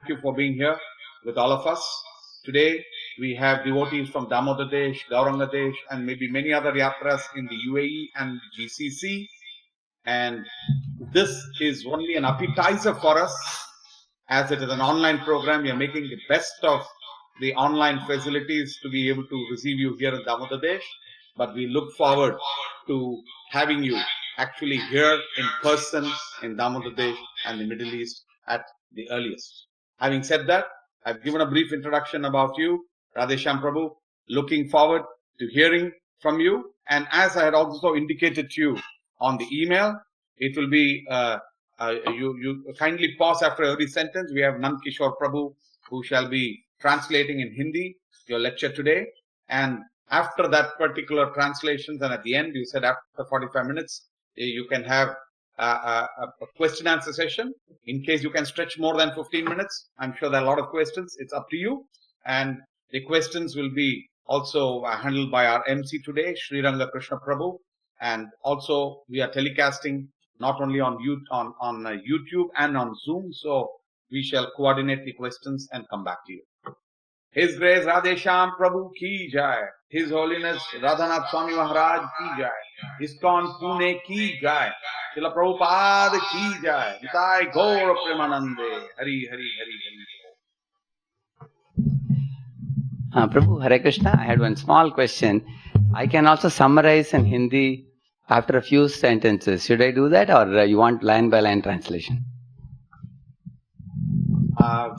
you for being here with all of us. Today, we have devotees from Damodar Desh, Gauranga Desh, and maybe many other yatras in the UAE and GCC. And this is only an appetizer for us. As it is an online program, we are making the best of the online facilities to be able to receive you here in Damodar Desh. But we look forward to having you actually here in person in Damodar Desh and the Middle East at the earliest. Having said that, I've given a brief introduction about you, Radheshyam Prabhu. Looking forward to hearing from you. And as I had also indicated to you on the email, it will be you kindly pause after every sentence. We have Nand Kishore Prabhu who shall be translating in Hindi your lecture today. And after that particular translations, and at the end, you said after 45 minutes, you can have a question answer session. In case you can stretch more than 15 minutes, I'm sure there are a lot of questions. It's up to you. And the questions will be also handled by our MC today, Sri Ranga Krishna Prabhu. And also we are telecasting not only on YouTube and on Zoom. So we shall coordinate the questions and come back to you. His Grace Radheshyam Prabhu ki jai. His Holiness Radhanath Swami Maharaj ki jai. ISKCON Pune ki jai. Srila Prabhupada ki jai. Nitai Gaur Premanande. Hari Hari Hari Hari. Prabhu, Hare Krishna, I had one small question. I can also summarize in Hindi after a few sentences. Should I do that, or you want line by line translation?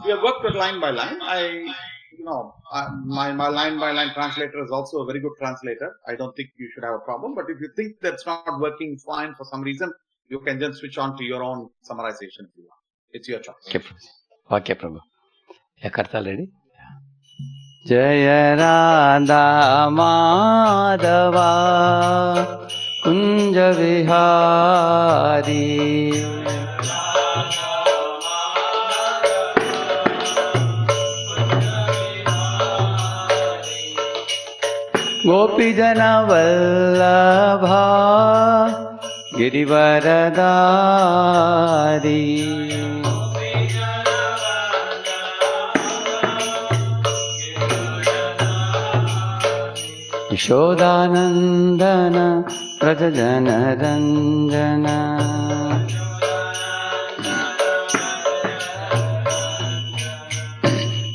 We have worked with line by line. My line by line translator is also a very good translator. I don't think you should have a problem. But if you think that's not working fine for some reason, you can just switch on to your own summarization if you want. It's your choice. Okay, Prabhu. Yeah, Kartal ready? Jaya Radha Madhava Kunja Vihari Gopi Jana Vallabha Girivaradari Yashodanandana Prajajana Ranjana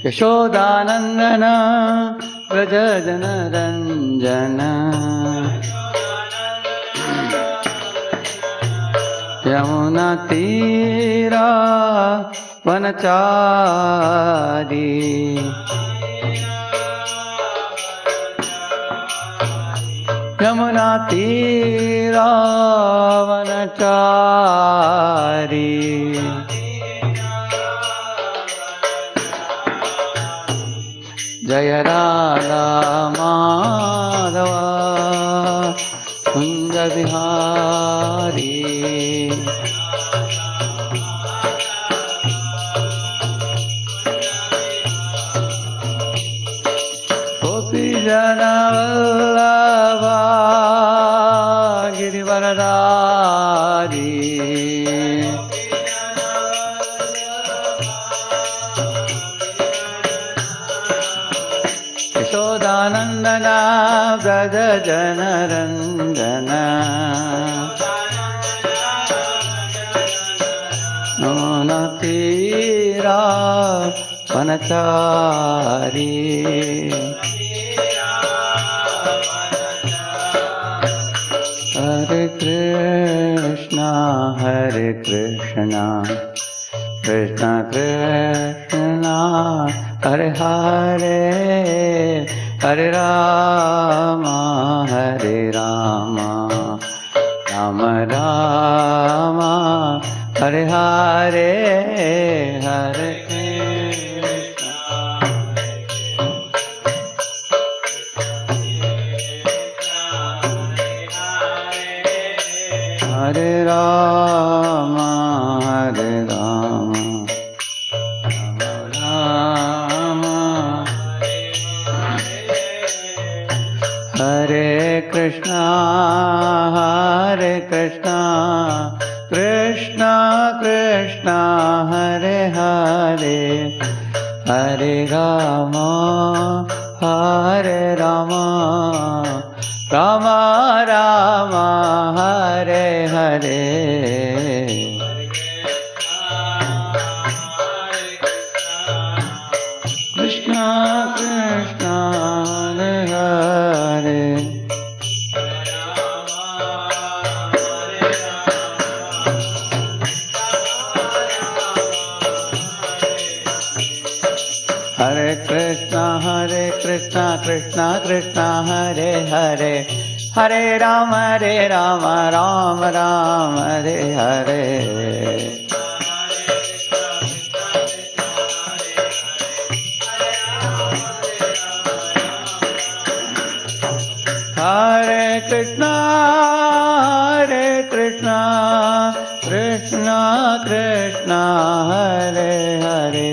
Yashodanandana Prajajana Ranjana Yamuna Tira Vanachari Yamuna Tira Vanachari Jaya Radha Madhava Kunja Vihari Gopi Jana Vallabha Girivaradari Yashodanandana Vrajajana Ranjana Nonatira Vanachari Hare Krishna Krishna Krishna Hare Hare Hare Rama Rama Rama Hare Hare Hare Krishna Hare Rama Hare Krishna Krishna Krishna Hare Hare Hare Rama, Hare Rama, Rama Rama, Hare Hare. Krishna Krishna, Hare Hare. Hare Krishna, Krishna Krishna, Hare Hare. Hare Rama, Rama Rama, Hare Hare. Hare Krishna, Krishna Krishna, Hare Hare.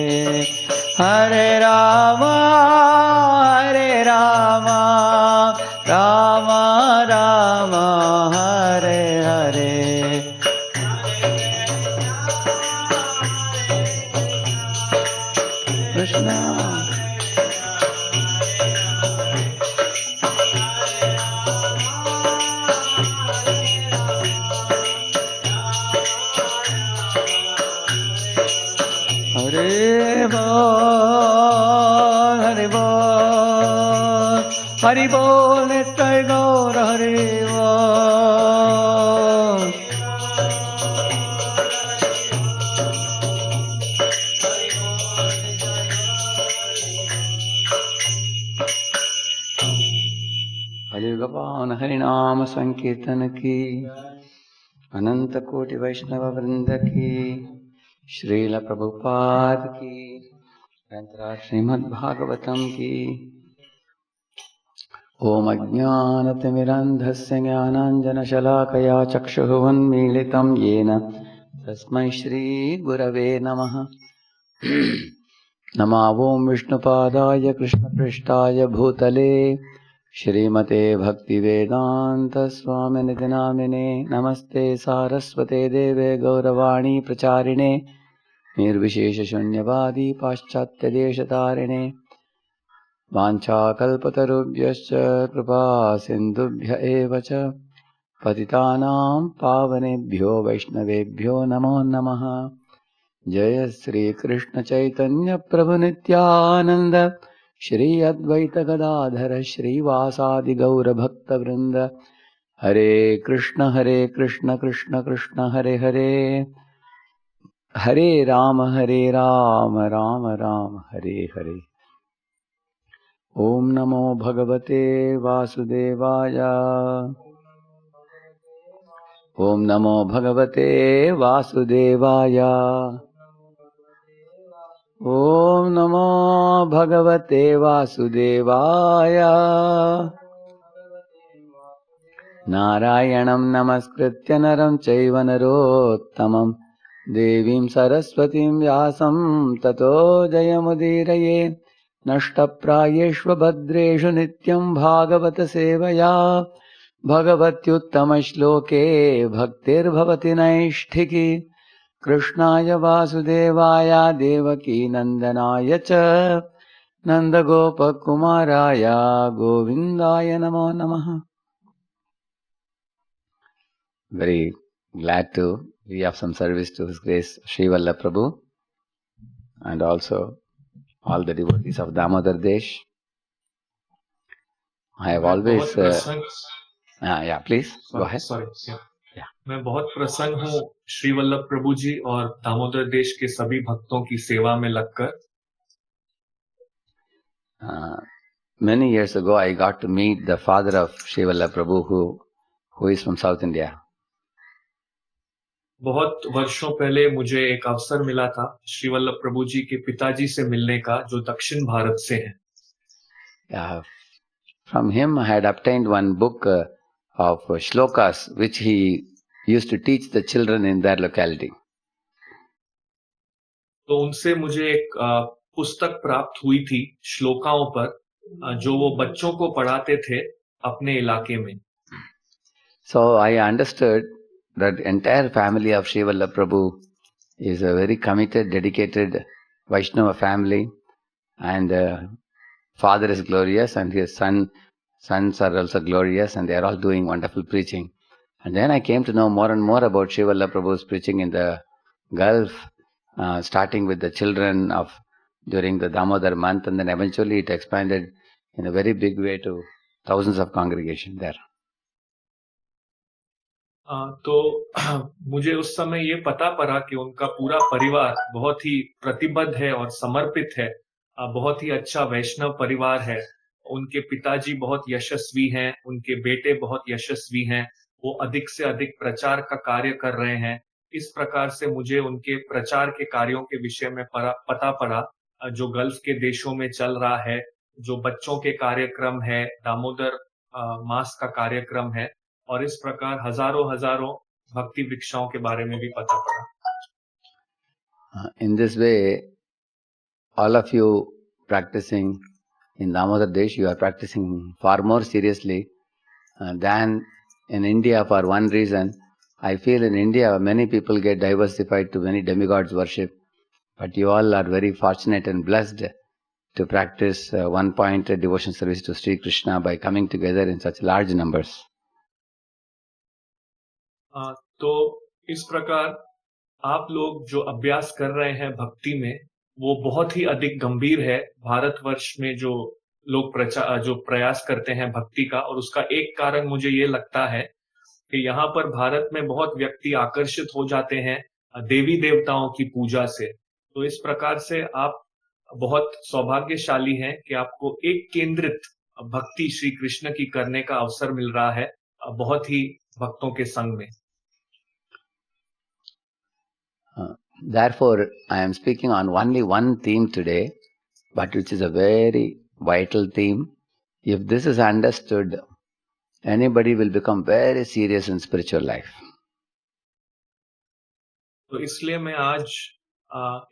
Hare Rama, Rama Rama, Hare Hare. Krishna. Hare Bol, Hare Bol, Hare Bol, Nitai Gaur, Hare Bol. Kali-yuga pavan Harinama Sankirtan ki, Ananta Koti Vaishnava Vrinda ki, Srila Prabhupada ki, Granthraj Srimad Bhagavatam ki. Om Ajnanatimirandhasya Jnananjana Shalakaya Chakshuvunmilitam Yena Tasmai Shri Gurave Namaha. Namo Vishnupadaya Krishna Prishtaya Bhutale Shrimate Bhaktivedanta Swaminiti Namine Namaste Saraswate Deve Gauravani Pracharine Nirvishesha Shunyavadi Paschatya Deshatarine Vancha Kalpatarubhyascha Kripa Sindhubhya eva cha Patitanam Pavanebhyo Vaishnavebhyo Namo Namaha. Jaya Sri Krishna Chaitanya Prabhu Nityananda Shri Advaita Gadadhara Shri Vasadi Gaura Bhakta Vrinda. Hare Krishna Krishna Krishna Hare Hare, Hare Rama Rama Rama Hare Hare. Om Namo Bhagavate Vasudevaya. Om Namo Bhagavate Vasudevaya. Om Namo Bhagavate Vasudevaya. Narayanam Namaskritya Naram Chaiva Narottamam Devim Saraswatim Vyasam Tato Jayamudiraye. Nashtaprayeshva Bhadreshu Nityam Bhagavata Sevaya. Bhagavatyuttama Shloke Bhaktir Bhavati Naishthiki. Krishnaya Vasudevaya Devaki Nandanaya Cha Nandagopa Kumaraya Govindaya Namo Namaha. Very glad to be of some service to His Grace Sri Vallabh Prabhu and also all the devotees of Damodar Desh. I have always... yeah, please, go ahead. Sorry. मैं बहुत प्रसन्न हूँ श्री वल्लभ प्रभु जी और दामोदर देश के सभी भक्तों की सेवा में लगकर. Many years ago, I got to meet the father of Sri Vallabh Prabhu, who is from South India. बहुत वर्षों पहले मुझे एक अवसर मिला था श्री वल्लभ प्रभु जी के पिताजी से मिलने का, जो दक्षिण भारत से हैं. From him, I had obtained one book of shlokas, which he used to teach the children in their locality. तो उनसे मुझे एक पुस्तक प्राप्त हुई थी श्लोकाओं पर, जो वो बच्चों को पढ़ाते थे अपने इलाके में. So I understood that the entire family of Sri Vallabh Prabhu is a very committed, dedicated Vaishnava family, and Father is glorious, and his sons are also glorious, and they are all doing wonderful preaching. And then I came to know more and more about Sri Vallabha Prabhu's preaching in the Gulf, starting with the children of during the Damodar month, and then eventually it expanded in a very big way to thousands of congregation there. तो मुझे उस समय ये पता पड़ा कि उनका पूरा परिवार बहुत ही प्रतिबद्ध है और समर्पित है, बहुत ही अच्छा वैष्णव परिवार है। उनके पिताजी बहुत यशस्वी हैं, उनके बेटे बहुत यशस्वी हैं, वो अधिक से अधिक प्रचार का कार्य कर रहे हैं। इस प्रकार से मुझे उनके प्रचार के कार्यों के विषय में पता पड़ा, जो गल्फ के देशों में चल रहा है, जो बच्चों के कार्यक्रम है, दामोदर मास का कार्यक्रम है, और इस प्रकार हजारों भक्ति वृक्षाओं के बारे में भी पता पड़ा। In this way, all of you practicing in Damodar Desh, you are practicing far more seriously than in India for one reason. I feel in India many people get diversified to many demigods worship, but you all are very fortunate and blessed to practice one-point devotion service to Sri Krishna by coming together in such large numbers. तो इस प्रकार आप लोग जो अभ्यास कर रहे हैं भक्ति में, वो बहुत ही अधिक गंभीर है भारतवर्ष में जो लोग जो प्रयास करते हैं भक्ति का। और उसका एक कारण मुझे ये लगता है कि यहाँ पर भारत में बहुत व्यक्ति आकर्षित हो जाते हैं देवी देवताओं की पूजा से। तो इस प्रकार से आप बहुत सौभाग्यशाली हैं कि आपको एक केंद्रित भक्ति श्री कृष्ण की करने का अवसर मिल रहा है बहुत ही भक्तों के संग में। Therefore, I am speaking on only one theme today, but which is a very vital theme. If this is understood, anybody will become very serious in spiritual life. तो इसलिए मैं आज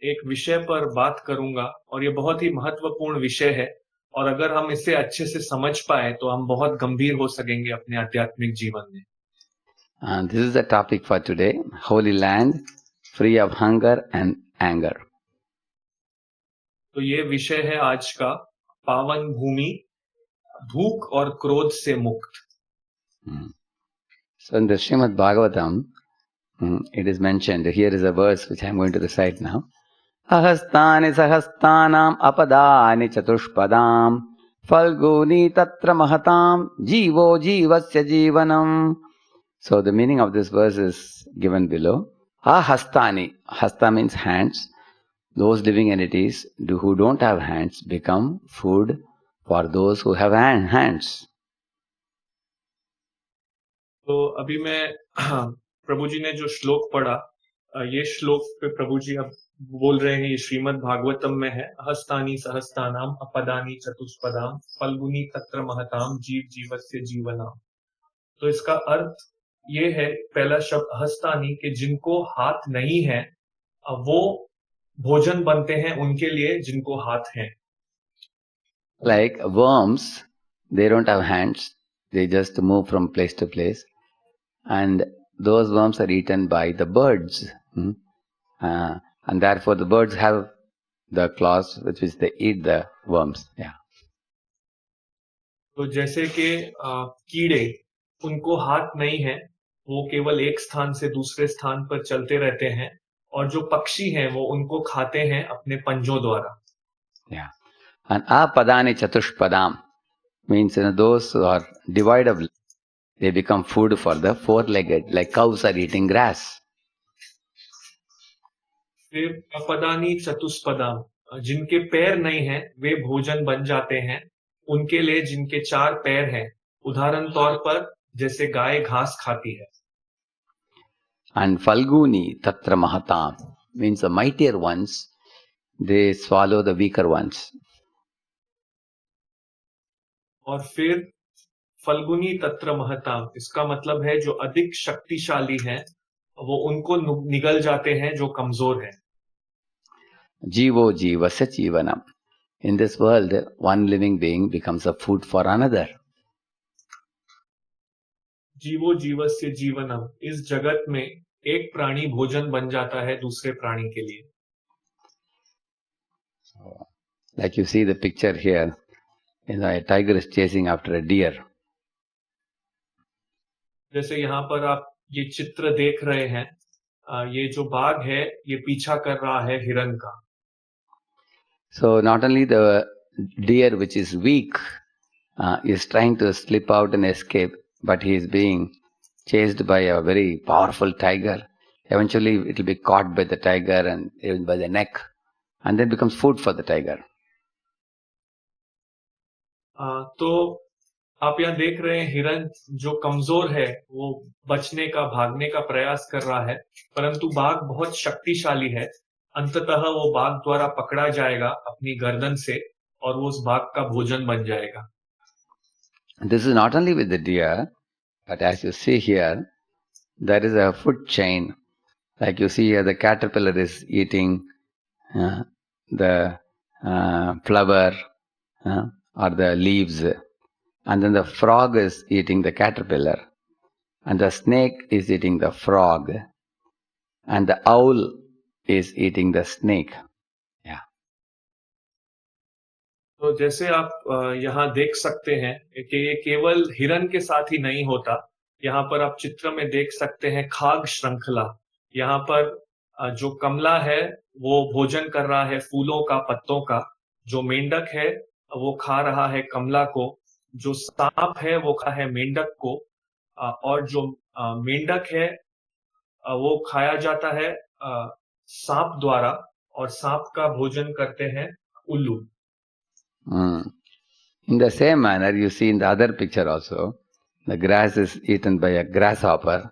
एक विषय पर बात करूंगा, और ये बहुत ही महत्वपूर्ण विषय है, और अगर हम इसे अच्छे से समझ पाए तो हम बहुत गंभीर हो सकेंगे अपने आध्यात्मिक जीवन में। And this is the topic for today: Holy Land, free of hunger and anger. तो ये विषय है आज का, पावन भूमि, भूख और क्रोध से मुक्त। So in the Srimad Bhagavatam, it is mentioned, here is a verse which I am going to recite now. Ahastani sahastanam apadani chatushpadam falguni tatra mahatam jivo jivasya jivanam. So the meaning of this verse is given below. Ahastani, hasta means hands. Those living entities who don't have hands become food for those who have hands. तो अभी मैं प्रभु जी ने जो श्लोक पढ़ा, ये श्लोक पे प्रभु जी अब बोल रहे हैं, ये श्रीमद् भागवतम में है। हस्तानी सहस्तानाम अपदानी चतुष्पदाम फल्गुनी तत्र महताम जीव जीवस्य जीवनाम। तो इसका अर्थ ये है, पहला शब्द हस्तानी, के जिनको हाथ नहीं है वो भोजन बनते हैं उनके लिए जिनको हाथ हैं। Like worms, they don't have hands, they just move from place to place, and those worms are eaten by the birds, and therefore the birds have the claws with which they eat the worms. Yeah. तो जैसे कि कीड़े, उनको हाथ नहीं है, वो केवल एक स्थान से दूसरे स्थान पर चलते रहते हैं, और जो पक्षी हैं वो उनको खाते हैं अपने पंजों द्वारा। Yeah. And apadani chatushpadam means those who are devoid of, they become food for the four-legged, like cows are eating grass. फिर अपदानी चतुष्पदाम, जिनके पैर नहीं हैं वे भोजन बन जाते हैं उनके लिए जिनके चार पैर हैं। उदाहरण तौर पर जैसे गाय घास खाती है। And falguni tatra mahatam means the mightier ones, they swallow the weaker ones. और फिर फल्गुनी तत्र महताम, इसका मतलब है जो अधिक शक्तिशाली हैं वो उनको निगल जाते हैं जो कमजोर हैं। जीवो जीवस्य जीवनम. In this world, one living being becomes a food for another. जीवो जीवस्य जीवनम, इस जगत में एक प्राणी भोजन बन जाता है दूसरे प्राणी के लिए। Like you see the picture here, a tiger is chasing after a deer. जैसे यहाँ पर आप ये चित्र देख रहे हैं, ये जो बाघ है ये पीछा कर रहा है हिरन का. So not only the deer, which is weak, is trying to slip out and escape, but he is being chased by a very powerful tiger. Eventually it will be caught by the tiger and even by the neck, and then becomes food for the tiger. तो आप यहाँ देख रहे हैं हिरन जो कमजोर है वो बचने का, भागने का प्रयास कर रहा है, परंतु बाघ बहुत शक्तिशाली है. अंततः वो बाघ द्वारा पकड़ा जाएगा अपनी गर्दन से और वो उस बाघ का भोजन बन जाएगा. This is not only with the deer, but as you see here, there is a food chain. Like you see here, the caterpillar is eating the flower or the leaves, and then the frog is eating the caterpillar, and the snake is eating the frog, and the owl is eating the snake. Yeah. तो जैसे आप यहाँ देख सकते हैं कि ये केवल हिरन के साथ ही नहीं होता. यहाँ पर आप चित्र में देख सकते हैं खाग श्रृंखला. यहाँ पर जो कमला है वो भोजन कर रहा है फूलों का, पत्तों का. जो मेंढक है वो खा रहा है कमला को. जो सांप है वो खा है मेंढक को, और जो मेंढक है वो खाया जाता है सांप द्वारा, और सांप का भोजन करते हैं उल्लू. In the same manner, you see in the other picture also, the grass is eaten by a grasshopper.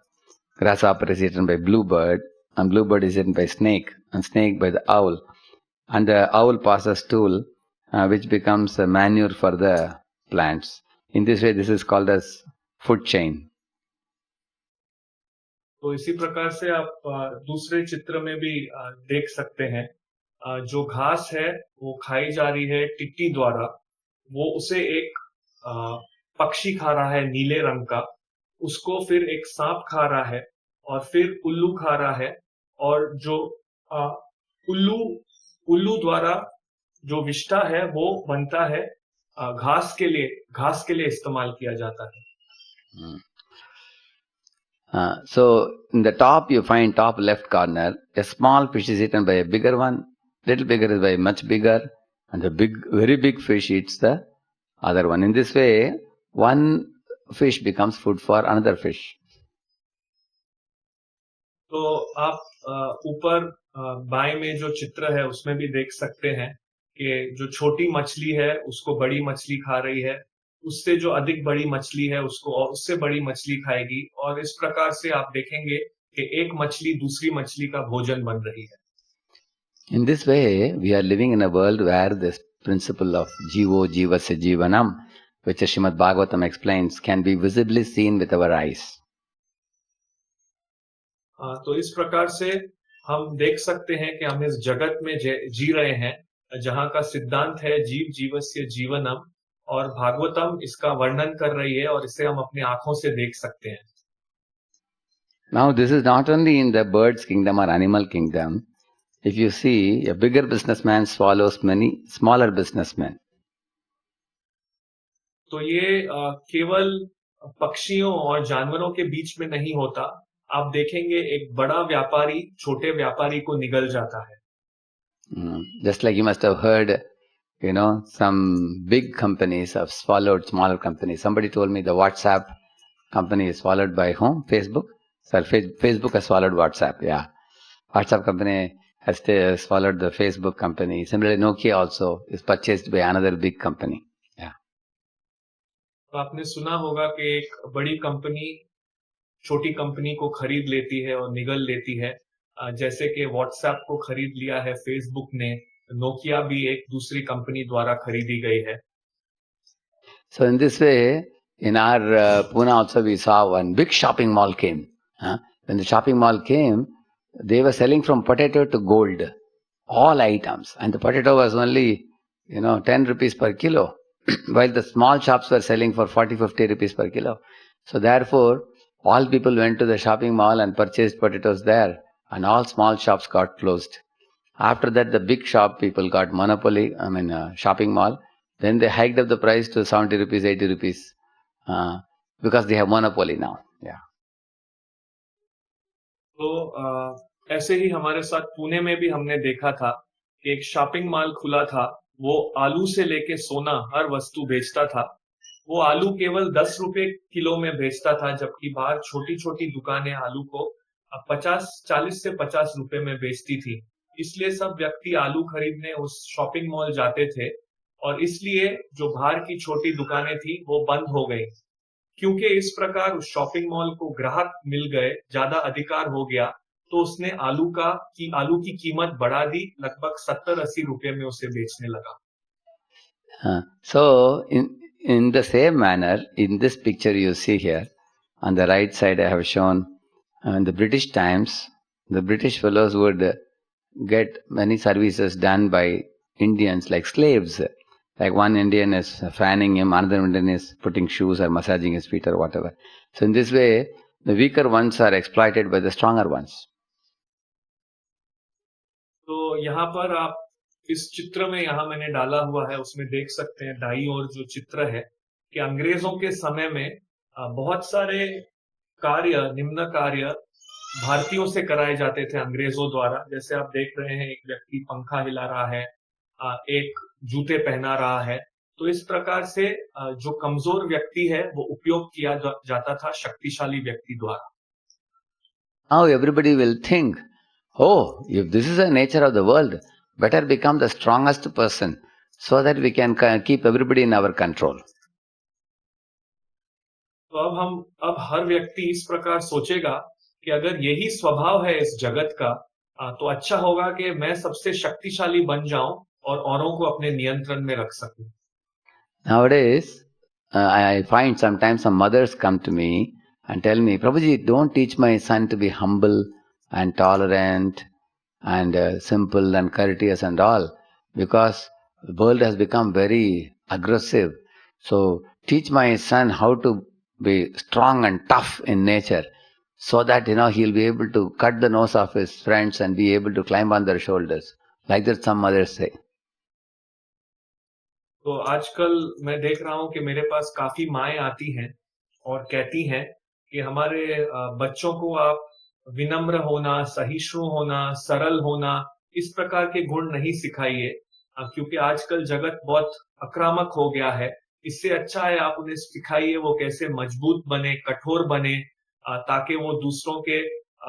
Grasshopper is eaten by bluebird, and bluebird is eaten by snake, and snake by the owl. And the owl passes stool, which becomes a manure for the plants. In this way, this is called as food chain. तो इसी प्रकार से आप दूसरे चित्र में भी देख सकते हैं, जो घास है वो खाई जा रही है टिट्टी द्वारा. वो उसे एक पक्षी खा रहा है नीले रंग का, उसको फिर एक सांप खा रहा है, और फिर उल्लू खा रहा है. और जो उल्लू द्वारा जो विष्ठा है वो बनता है घास के लिए इस्तेमाल किया जाता है. So in the top you find top left corner, a small fish is eaten by a bigger one, little bigger is by much bigger, and the very big fish eats the other one. In this way, one fish becomes food for another fish. तो आप ऊपर बाएं में जो चित्र है उसमें भी देख सकते हैं कि जो छोटी मछली है उसको बड़ी मछली खा रही है, उससे जो अधिक बड़ी मछली है उसको और उससे बड़ी मछली खाएगी, और इस प्रकार से आप देखेंगे कि एक मछली दूसरी मछली का भोजन बन रही है. In this way, we are living in a world where this principle of Jivo Jivasya Jivanam, which Srimad Bhagavatam explains, can be visibly seen with our eyes. तो इस प्रकार से हम देख सकते हैं कि हम इस जगत में जी रहे हैं जहाँ का सिद्धांत है जीव जीवस्य जीवनम, और भागवतम इसका वर्णन कर रही है और इसे हम अपनी आंखों से देख सकते हैं. Now this is not only in the birds kingdom or animal kingdom. If you see, a bigger businessman swallows many smaller businessmen. तो ये केवल पक्षियों और जानवरों के बीच में नहीं होता. आप देखेंगे एक बड़ा व्यापारी छोटे व्यापारी को निगल जाता है. Just like you must have heard, some big companies have swallowed smaller companies. Somebody told me the WhatsApp company is swallowed by whom? Facebook? Sir, Facebook has swallowed WhatsApp, yeah. WhatsApp company has swallowed the Facebook company. Similarly, Nokia also is purchased by another big company. Yeah. तो आपने सुना होगा कि एक बड़ी company छोटी company को खरीद लेती है और निगल लेती है, जैसे कि व्हाट्सएप को खरीद लिया है फेसबुक ने, नोकिया भी एक दूसरी कंपनी द्वारा खरीदी गई है. So in this way, in our Pune also we saw one big shopping mall came. When the shopping mall came, they were selling from potato to gold, all items, and the potato was only 10 rupees per kilo, while the small shops were selling for 40-50 rupees per kilo. So therefore, all people went to the shopping mall and purchased potatoes there, and all small shops got closed. After that, the big shop people got monopoly, shopping mall. Then they hiked up the price to 70 rupees, 80 rupees, because they have monopoly now. Yeah. तो ऐसे ही हमारे साथ पुणे में भी हमने देखा था कि एक शॉपिंग मॉल खुला था। वो आलू से लेके सोना हर वस्तु बेचता था। वो आलू केवल 10 रुपए किलो में बेचता था, जबकि बाहर छोटी छोटी दुकानें आलू को 40 से 50 रुपए में बेचती थी। इसलिए सब व्यक्ति आलू खरीदने उस शॉपिंग मॉल जाते थे, और इसलिए जो बाहर की छोटी दुकानें थी वो बंद हो गई। क्योंकि इस प्रकार उस शॉपिंग मॉल को ग्राहक मिल गए, ज्यादा अधिकार हो गया, तो उसने आलू की कीमत बढ़ा दी, लगभग 70-80 रुपए में उसे बेचने लगा। So in the same manner, in this picture you see here, on the right side I have shown, in the British times, the British fellows would get many services done by Indians like slaves. Like one Indian is fanning him, another Indian is putting shoes or massaging his feet or whatever. So in this way, the weaker ones are exploited by the stronger ones. तो यहाँ पर आप इस चित्र में यहाँ मैंने डाला हुआ है, उसमें देख सकते हैं दाईं ओर जो चित्र है कि अंग्रेजों के समय में बहुत सारे निम्न कार्य भारतीयों से कराए जाते थे अंग्रेजों द्वारा। जैसे आप देख रहे हैं, एक व्यक्ति पंखा हिला रहा है, एक जूते पहना रहा है। तो इस प्रकार से जो कमजोर व्यक्ति है वो उपयोग किया जाता था शक्तिशाली व्यक्ति द्वारा। Now everybody will think, oh, if this is the nature of the world, better become the strongest person so that we can keep everybody in our control. तो अब हर व्यक्ति इस प्रकार सोचेगा कि अगर यही स्वभाव है इस जगत का, तो अच्छा होगा कि मैं सबसे शक्तिशाली बन जाऊं और औरों को अपने नियंत्रण में रख सकूं। Nowadays, I find sometimes some mothers come to me and tell me, Prabhuji, don't teach my son to be humble and tolerant and simple and courteous and all, because the world has become very aggressive. So teach my son how to be strong and tough in nature, so that he'll be able to cut the nose of his friends and be able to climb on their shoulders. Like that some mothers say. तो आजकल मैं देख रहा हूं कि मेरे पास काफी माएं आती हैं और कहती हैं कि हमारे बच्चों को आप विनम्र होना, सहिष्णु होना, सरल होना, इस प्रकार के गुण नहीं सिखाइए, क्योंकि आजकल जगत बहुत आक्रामक हो गया है। इससे अच्छा है आप उन्हें सिखाइए वो कैसे मजबूत बने, कठोर बने, ताकि वो दूसरों के,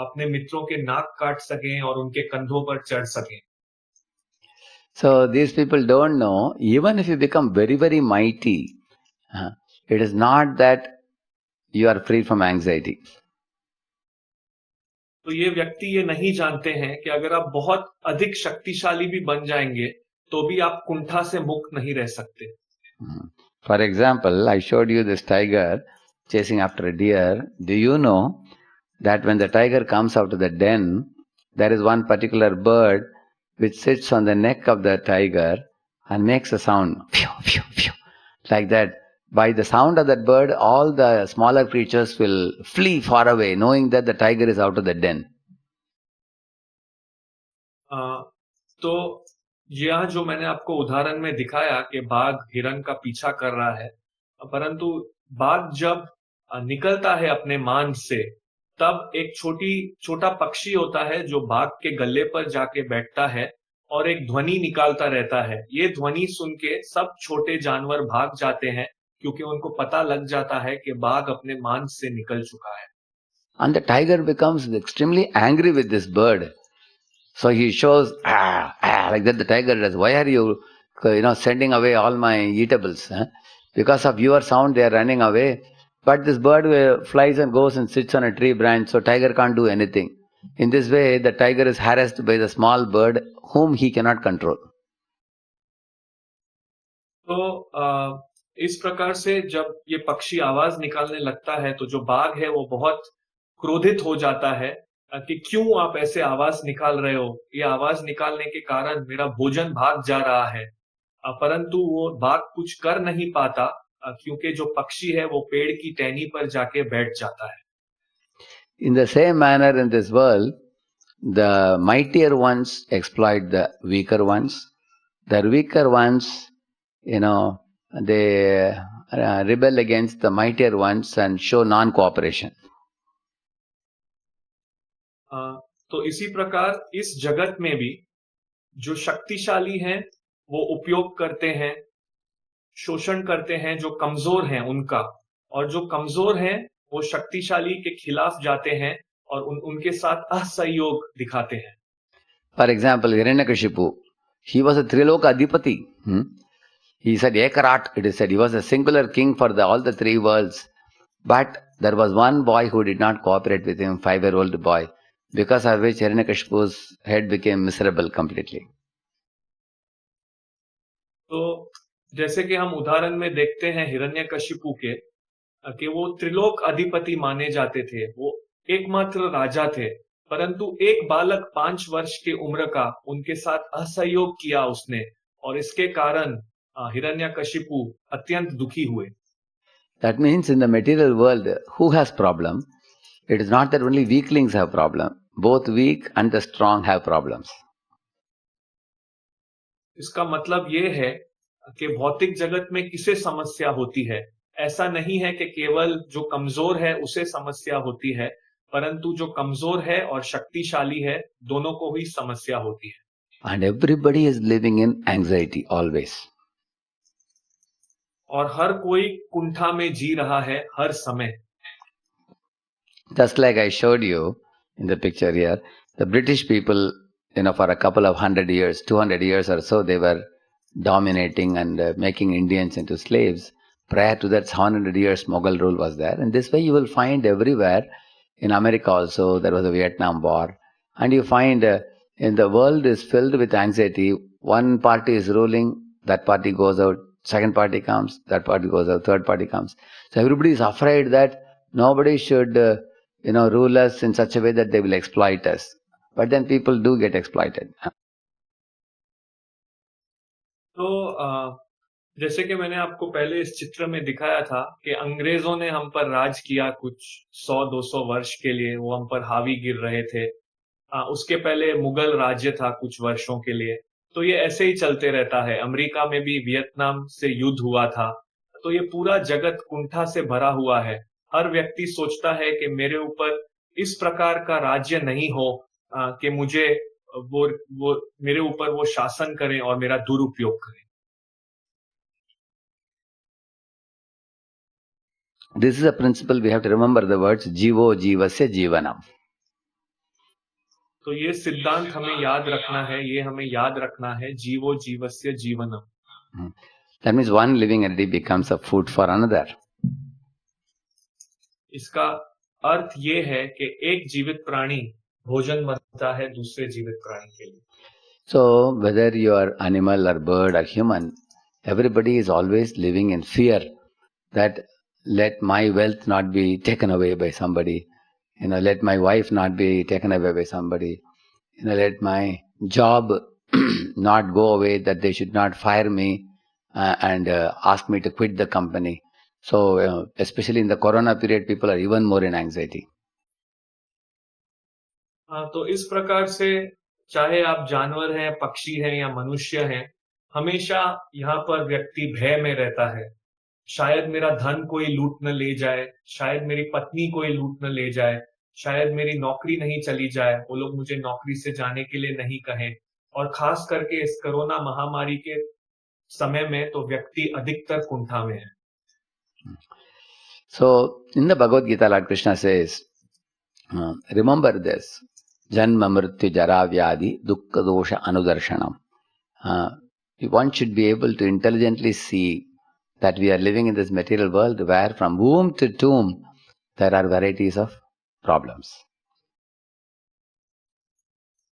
अपने मित्रों के नाक काट सकें और उनके कंधों पर चढ़ सकें। So these people don't know, even if you become very, very mighty, it is not that you are free from anxiety. तो ये व्यक्ति ये नहीं जानते हैं कि अगर आप बहुत अधिक शक्तिशाली भी बन जाएंगे तो भी आप कुंठा से मुक्त नहीं रह सकते। For example, I showed you this tiger chasing after a deer. Do you know that when the tiger comes out of the den, there is one particular bird which sits on the neck of the tiger and makes a sound, phew, phew, phew, like that. By the sound of that bird, all the smaller creatures will flee far away, knowing that the tiger is out of the den. तो यह जो मैंने आपको उदाहरण में दिखाया कि बाघ हिरण का पीछा कर रहा है, परंतु बाघ जब निकलता है अपने मांस से, तब एक छोटा पक्षी होता है जो बाघ के गले पर जाके बैठता है और एक ध्वनि निकालता रहता है। ये ध्वनि सुन के सब छोटे जानवर भाग जाते हैं, क्योंकि उनको पता लग जाता है कि बाघ अपने मांस से निकल चुका है। And the tiger becomes extremely angry with this bird. So he shows, like that the tiger does. Why are you, sending away all my eatables? Because of your sound they are running away. But this bird flies and goes and sits on a tree branch, so tiger can't do anything. In this way, the tiger is harassed by the small bird whom he cannot control. तो इस प्रकार से जब ये पक्षी आवाज निकालने लगता है तो जो बाघ है वो बहुत क्रोधित हो जाता है कि क्यों आप ऐसे आवाज निकाल रहे हो, ये आवाज निकालने के कारण मेरा भोजन भाग जा रहा है। परंतु वो बाघ कुछ कर नहीं पाता, क्योंकि जो पक्षी है वो पेड़ की टहनी पर जाके बैठ जाता है। In the same manner in this world, the mightier ones exploit the weaker ones. The weaker ones, they rebel against the mightier ones and show non-cooperation. तो इसी प्रकार इस जगत में भी जो शक्तिशाली हैं वो उपयोग करते हैं, शोषण करते हैं जो कमजोर हैं उनका, और जो कमजोर हैं वो शक्तिशाली के खिलाफ जाते हैं और उनके साथ असहयोग दिखाते हैं. For example, Hiranyakashipu, he was a Triloka Adhipati. He said Ekarat, it is said he was a singular king for all the three worlds. But there was one boy who did not cooperate with him, 5-year-old boy, because of which Hiranyakashipu's head became miserable completely. तो जैसे कि हम उदाहरण में देखते हैं हिरण्यकशिपु के कि वो त्रिलोक अधिपति माने जाते थे, वो एकमात्र राजा थे, परंतु एक बालक 5 वर्ष की उम्र का उनके साथ असहयोग किया उसने, और इसके कारण हिरण्यकशिपु अत्यंत दुखी हुए. That means in the material world, who has problem? It is not that only weaklings have problem. Both weak and the strong have problems. इसका मतलब ये है कि भौतिक जगत में किसे समस्या होती है. ऐसा नहीं है कि केवल जो कमजोर है उसे समस्या होती है, परंतु जो कमजोर है और शक्तिशाली है दोनों को ही समस्या होती है. And everybody is living in anxiety always. और हर कोई कुंठा में जी रहा है हर समय. Just like I showed you in the picture here, the British people, for a couple of 100 years, 200 years or so, they were dominating and making Indians into slaves. Prior to that, 700 years Mughal rule was there. And this way you will find everywhere, in America also, there was a Vietnam War. And you find in the world is filled with anxiety. One party is ruling, that party goes out, second party comes, that party goes out, third party comes. So everybody is afraid that nobody should rule us in such a way that they will exploit us. But then people do get exploited. तो जैसे कि मैंने आपको पहले इस चित्र में दिखाया था कि अंग्रेजों ने हम पर राज किया कुछ 100-200 वर्ष के लिए, वो हम पर हावी गिर रहे थे. उसके पहले मुगल राज्य था कुछ वर्षों के लिए. तो ये ऐसे ही चलते रहता है. अमेरिका में भी वियतनाम से युद्ध हुआ था. तो ये पूरा जगत कुंठा से भरा हुआ है. हर व्यक्ति सोचता है कि मेरे ऊपर इस प्रकार का राज्य नहीं हो कि मुझे वो मेरे ऊपर वो शासन करें और मेरा दुरुपयोग करें. This is a principle we have to remember, the words Jivo Jivasya Jivanam. तो ये सिद्धांत हमें याद रखना है, ये हमें याद रखना है, जीवो जीवस्य जीवनम. That means one living entity becomes a food for another. इसका अर्थ ये है कि एक जीवित प्राणी भोजन बनता है दूसरे जीवित प्राणी के लिए. So whether you are animal or bird or human, everybody is always living in fear that let my wealth not be taken away by somebody. Let my wife not be taken away by somebody. Let my job not go away, that they should not fire me and ask me to quit the company. So especially in the corona period, people are even more in anxiety. तो इस प्रकार से चाहे आप जानवर हैं, पक्षी हैं या मनुष्य हैं, हमेशा यहाँ पर व्यक्ति भय में रहता है. शायद मेरा धन कोई लूट न ले जाए, शायद मेरी पत्नी कोई लूट न ले जाए, शायद मेरी नौकरी नहीं चली जाए, वो लोग मुझे नौकरी से जाने के लिए नहीं कहें. और खास करके इस कोरोना महामारी के समय में तो व्यक्ति अधिकतर कुंठा में है. So in the Bhagavad Gita, Lord Krishna says, remember this, Janma Mrityu Jara Vyadi Dukkha Dosha Anudarshanam. One should be able to intelligently see that we are living in this material world where from womb to tomb there are varieties of problems.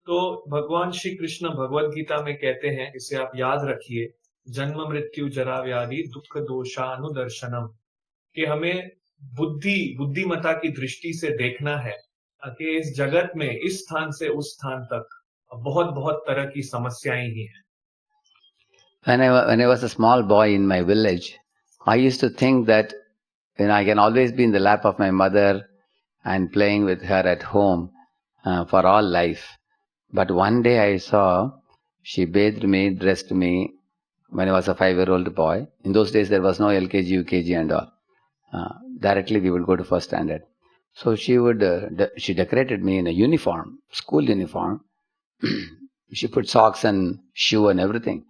तो भगवान श्री कृष्ण भगवद गीता में कहते हैं, इसे आप याद रखिए, जन्म मृत्यु जरा व्याधि दुख दोषानुदर्शनम, कि हमें बुद्धिमता की दृष्टि से देखना है कि इस जगत में इस स्थान से उस स्थान तक बहुत तरह की समस्याएं ही हैं. When I was a small boy in my village, I used to think that I can always be in the lap of my mother and playing with her at home. for all life. But one day I saw she bathed me, dressed me when I was a 5-year-old boy. In those days there was no LKG, UKG and all. Directly we would go to first standard. So she decorated me in a uniform, school uniform. She put socks and shoe and everything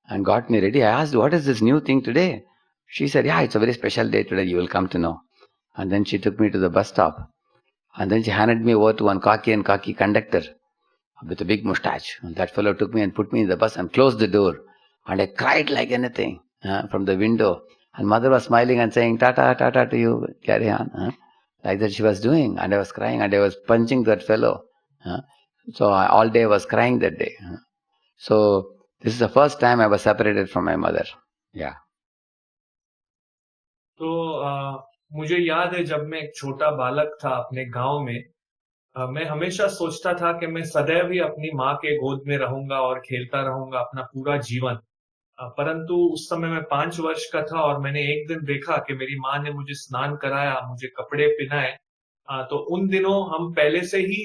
and got me ready. I asked, what is this new thing today? She said, yeah, it's a very special day today. You will come to know. And then she took me to the bus stop. And then she handed me over to one khaki conductor with a big mustache. And that fellow took me and put me in the bus and closed the door. And I cried like anything from the window. And mother was smiling and saying, tata, tata to you, carry on. Like that she was doing. And I was crying and I was punching that fellow. So all day I was crying that day. So this is the first time I was separated from my mother. Yeah. तो मुझे याद है जब मैं एक छोटा बालक था अपने गांव में, मैं हमेशा सोचता था कि मैं सदैव ही अपनी माँ के गोद में रहूंगा और खेलता रहूंगा अपना पूरा जीवन। परंतु उस समय मैं 5 वर्ष का था और मैंने एक दिन देखा कि मेरी माँ ने मुझे स्नान कराया, मुझे कपड़े पहनाए। तो उन दिनों हम पहले से ही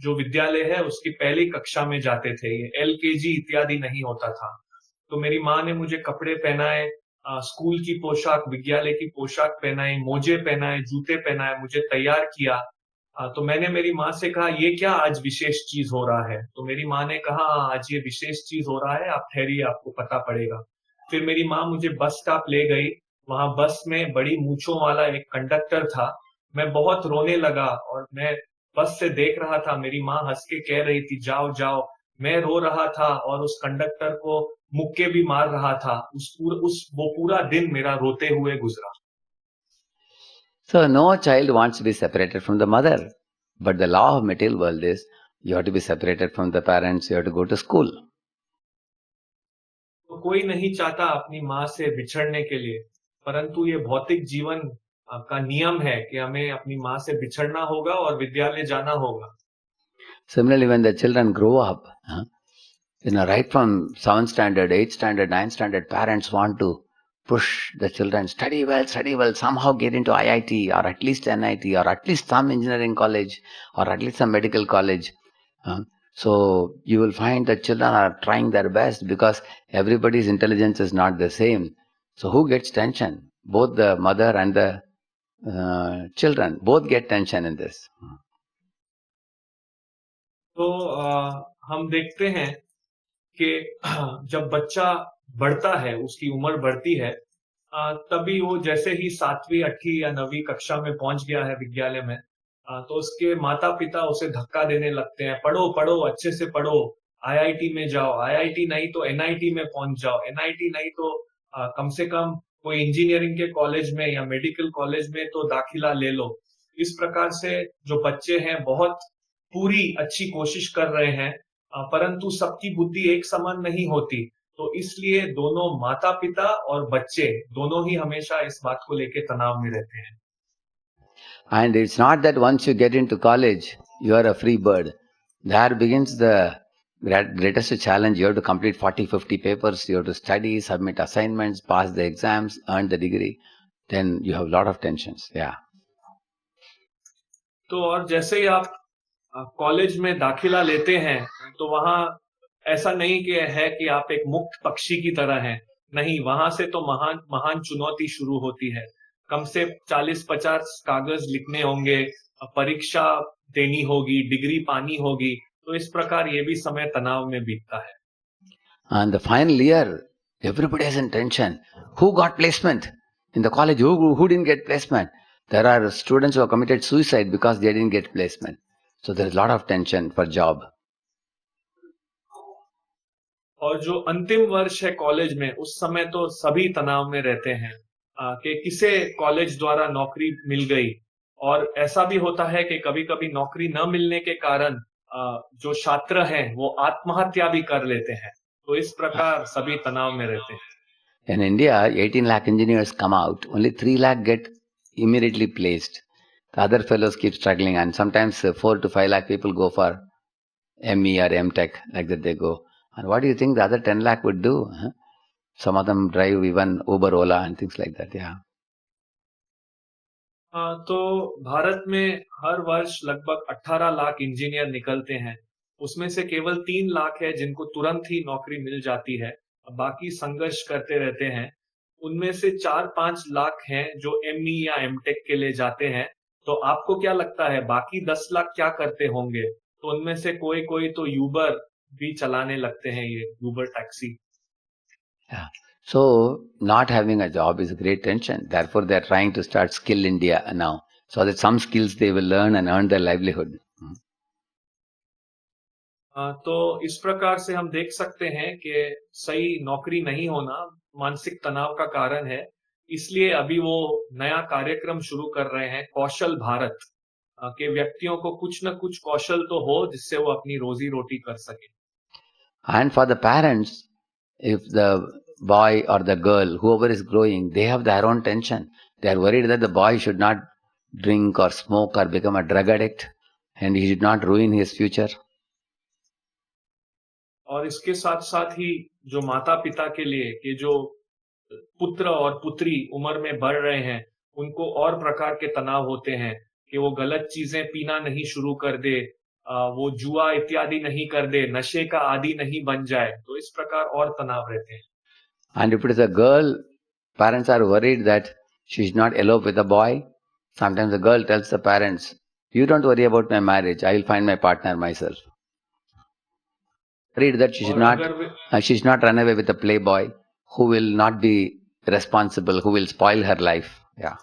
जो विद्यालय है उसकी पहली कक्षा में जाते थे। ये LKG इत्यादि नहीं होता था। तो मेरी माँ ने मुझे कपड़े पहनाए, स्कूल की पोशाक, विद्यालय की पोशाक पहनाई, मोजे पहनाए, जूते पहनाए, मुझे तैयार किया। तो मैंने मेरी माँ से कहा, ये क्या आज विशेष चीज हो रहा है? तो मेरी माँ ने कहा, आज ये विशेष चीज हो रहा है, आप ठहरिए, आपको पता पड़ेगा। फिर मेरी माँ मुझे बस स्टॉप ले गई। वहां बस में बड़ी मूंछों वाला एक कंडक्टर था। मैं बहुत रोने लगा और मैं बस से देख रहा था। मेरी माँ हंस के कह रही थी, जाओ जाओ। मैं रो रहा था और उस कंडक्टर को मुक्के भी मार रहा था। वो पूरा दिन मेरा रोते हुए गुजरा। So no child wants to be separated from the mother. But the law of material world is you have to be separated from the parents, you have to go to school. तो कोई नहीं चाहता अपनी माँ से बिछड़ने के लिए, परंतु ये भौतिक जीवन का नियम है कि हमें अपनी माँ से बिछड़ना होगा और विद्यालय जाना होगा। Similarly, when the children grow up, right from 7th standard, 8th standard, 9th standard, parents want to push the children, study well, somehow get into IIT or at least NIT or at least some engineering college or at least some medical college. So you will find that children are trying their best because everybody's intelligence is not the same. So who gets tension? Both the mother and the children, both get tension in this. तो हम देखते हैं कि जब बच्चा बढ़ता है, उसकी उम्र बढ़ती है, तभी वो जैसे ही 7वीं, 8वीं या 9वीं कक्षा में पहुंच गया है विद्यालय में, तो उसके माता पिता उसे धक्का देने लगते हैं, पढ़ो पढ़ो, अच्छे से पढ़ो, IIT में जाओ, IIT नहीं तो NIT में पहुंच जाओ, NIT नहीं तो कम से कम कोई इंजीनियरिंग के कॉलेज में या मेडिकल कॉलेज में तो दाखिला ले लो। इस प्रकार से जो बच्चे हैं बहुत पूरी अच्छी कोशिश कर रहे हैं, परंतु सबकी बुद्धि एक समान नहीं होती। तो इसलिए दोनों माता पिता और बच्चे दोनों ही हमेशा इस बात को लेकर तनाव में रहते हैं। And it's not that once you get into college, you are a free bird. There begins the greatest challenge. You have to complete 40-50 papers. You have to study, submit assignments, pass the exams, earn the degree. Then you have a lot of tensions. Yeah. तो और जैसे ही आप college में दाखिला लेते हैं, तो वहां ऐसा नहीं कि आप एक मुक्त पक्षी की तरह हैं। नहीं, वहां से तो महान चुनौती शुरू होती है। कम से 40-50 कागज लिखने होंगे, परीक्षा देनी होगी, डिग्री पानी होगी। तो इस प्रकार ये भी समय तनाव में बीतता है। And the final year, everybody is in tension. Who got placement in the college? Who didn't get placement? There are students who have committed suicide because they didn't get placement. So there is a lot of tension for job. और जो अंतिम वर्ष है college में, उस समय तो सभी तनाव में रहते हैं कि किसे कॉलेज द्वारा नौकरी मिल गई। और ऐसा भी होता है कि कभी-कभी नौकरी न मिलने के कारण जो छात्र हैं वो आत्महत्या भी कर लेते हैं। तो इस प्रकार सभी तनाव में रहते हैं। In India, 18 lakh engineers come out, only 3 lakh get immediately placed. The other fellows keep struggling, and sometimes 4 to 5 lakh people go for ME or MTech, like that they go. And what do you think the other 10 lakh would do? Huh? Some of them drive even Uber, Ola and things like that, yeah. तो भारत में हर वर्ष लगभग 18 lakh engineer निकलते हैं। उसमें से केवल 3 लाख है जिनको तुरंत ही नौकरी मिल जाती है। बाकी संघर्ष करते रहते हैं। उनमें से 4-5 लाख हैं जो एमई या एमटेक के लिए जाते हैं। तो आपको क्या लगता है बाकी 10 लाख क्या करते होंगे? तो उनमें से कोई कोई तो यूबर भी चलाने लगते हैं, ये Uber taxi. Yeah. So, not having a job is a great tension. Therefore, they are trying to start Skill India now, so that some skills they will learn and earn their livelihood. तो इस प्रकार से हम देख सकते हैं कि सही नौकरी नहीं होना मानसिक तनाव का कारण है। इसलिए अभी वो नया कार्यक्रम शुरू कर रहे हैं, कौशल भारत, के व्यक्तियों को कुछ न कुछ कौशल तो हो जिससे वो अपनी रोजी रोटी कर सके। And for the parents, if the boy or the girl, whoever is growing, they have their own tension. They are worried that the boy should not drink or smoke or become a drug addict, and he should not ruin his future. और इसके साथ साथ ही जो माता पिता के लिए कि जो पुत्र और पुत्री उम्र में बढ़ रहे हैं, उनको और प्रकार के तनाव होते हैं कि वो गलत चीजें पीना नहीं शुरू कर दे, वो जुआ इत्यादि नहीं कर दे, नशे का आदी नहीं बन जाए। तो इस प्रकार और तनाव रहते हैं। And if it is a girl, parents are worried that she should not elope with a boy. Sometimes the girl tells the parents, "You don't worry about my marriage. I will find my partner myself." Worried that she should not run away with a playboy who will not be responsible, who will spoil her life. Yeah.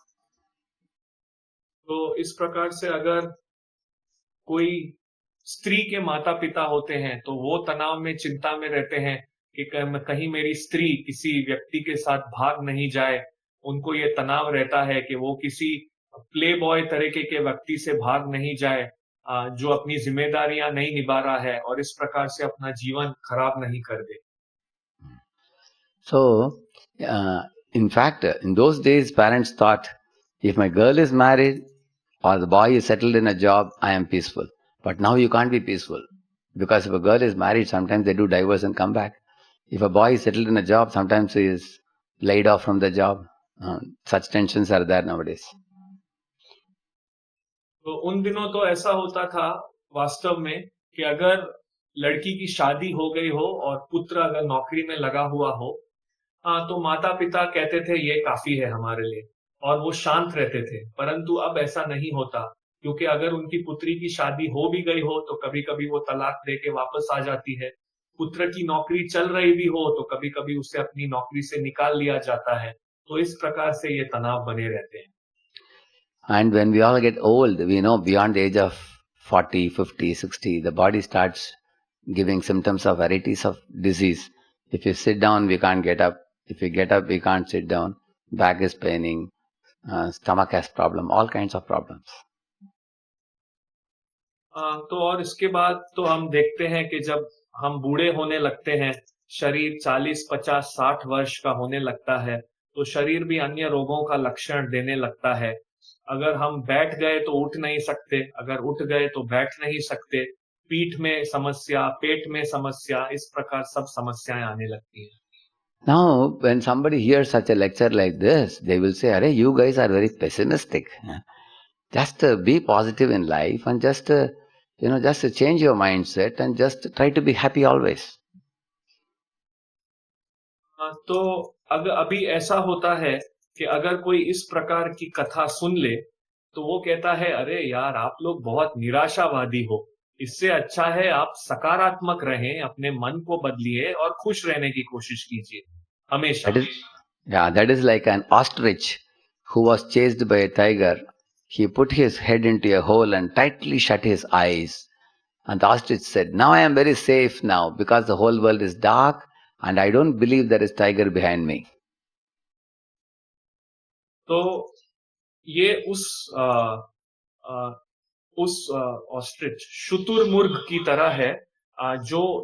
तो इस प्रकार से अगर कोई स्त्री के माता पिता होते हैं तो वो तनाव में, चिंता में रहते हैं कि कहीं मेरी स्त्री किसी व्यक्ति के साथ भाग नहीं जाए। उनको ये तनाव रहता है कि वो किसी प्ले बॉय तरीके के व्यक्ति से भाग नहीं जाए, जो अपनी जिम्मेदारियां नहीं निभा रहा है और इस प्रकार से अपना जीवन खराब नहीं कर दे। So, in fact, in those days, parents thought, if my girl is married or the boy is settled in a job, I am peaceful. But now you can't be peaceful. Because if a girl is married, sometimes they do divorce and come back. If a boy is settled in a job, sometimes he is laid off from the job. Such tensions are there nowadays. तो उन दिनों तो ऐसा होता था वास्तव में कि अगर लड़की की शादी हो गई हो और पुत्र अगर नौकरी में लगा हुआ हो, तो माता पिता कहते थे ये काफी है हमारे लिए और वो शांत रहते थे। परंतु अब ऐसा नहीं होता, क्योंकि अगर उनकी पुत्री की शादी हो भी गई हो तो कभी कभी वो तलाक दे के वापस आ जाती है। पुत्र की नौकरी चल रही भी हो तो कभी कभी उसे अपनी नौकरी से निकाल लिया जाता है। तो इस प्रकार से ये तनाव बने रहते हैं। And when we all get old, we know beyond the age of 40, 50, 60, the body starts giving symptoms of varieties of disease. If you sit down, we can't get up. If we get up, we can't sit down. Back is paining, stomach has problem, all kinds of problems. तो और इसके बाद तो हम देखते हैं कि जब हम बूढ़े होने लगते हैं, शरीर 40, 50, 60 वर्ष का होने लगता है, तो शरीर भी अन्य रोगों का लक्षण देने लगता है। अगर हम बैठ गए तो उठ नहीं सकते, अगर उठ गए तो बैठ नहीं सकते, पीठ में समस्या, पेट में समस्या, इस प्रकार सब समस्याएं आने लगती हैं। Now, when somebody hears such a lecture like this, they will say, "Arey, you guys are very pessimistic. Just be positive in life and just change your mindset and just try to be happy always." तो अगर अभी ऐसा होता है कि अगर कोई इस प्रकार की कथा सुन ले तो वो कहता है, अरे यार आप लोग बहुत निराशावादी हो, इससे अच्छा है आप सकारात्मक रहें, अपने मन को बदलिए और खुश रहने की कोशिश कीजिए हमेशा। That is like an ostrich who was chased by a tiger. He put his head into a hole and tightly shut his eyes. And the ostrich said, "Now I am very safe now because the whole world is dark and I don't believe there is tiger behind me." तो ये उस ostrich शुतुरमुर्ग की तरह है,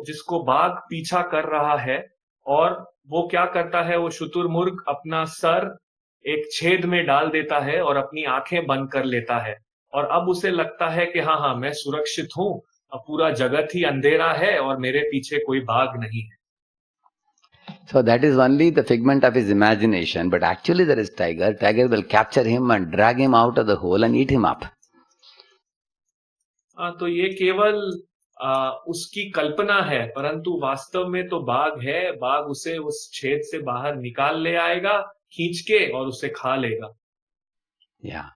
जिसको बाघ पीछा कर रहा है और वो क्या करता है, वो शुतुरमुर्ग अपना सर एक छेद में डाल देता है और अपनी आंखें बंद कर लेता है और अब उसे लगता है कि हाँ मैं सुरक्षित हूं, पूरा जगत ही अंधेरा है और मेरे पीछे कोई बाघ नहीं है। So that is only the figment of his imagination, but actually there is tiger. Tiger will capture him and drag him out of the hole and eat him up. तो ये केवल उसकी कल्पना है, परंतु वास्तव में तो बाघ है। बाघ उसे उस छेद से बाहर निकाल ले आएगा खींच के और उसे खा लेगा। Yeah.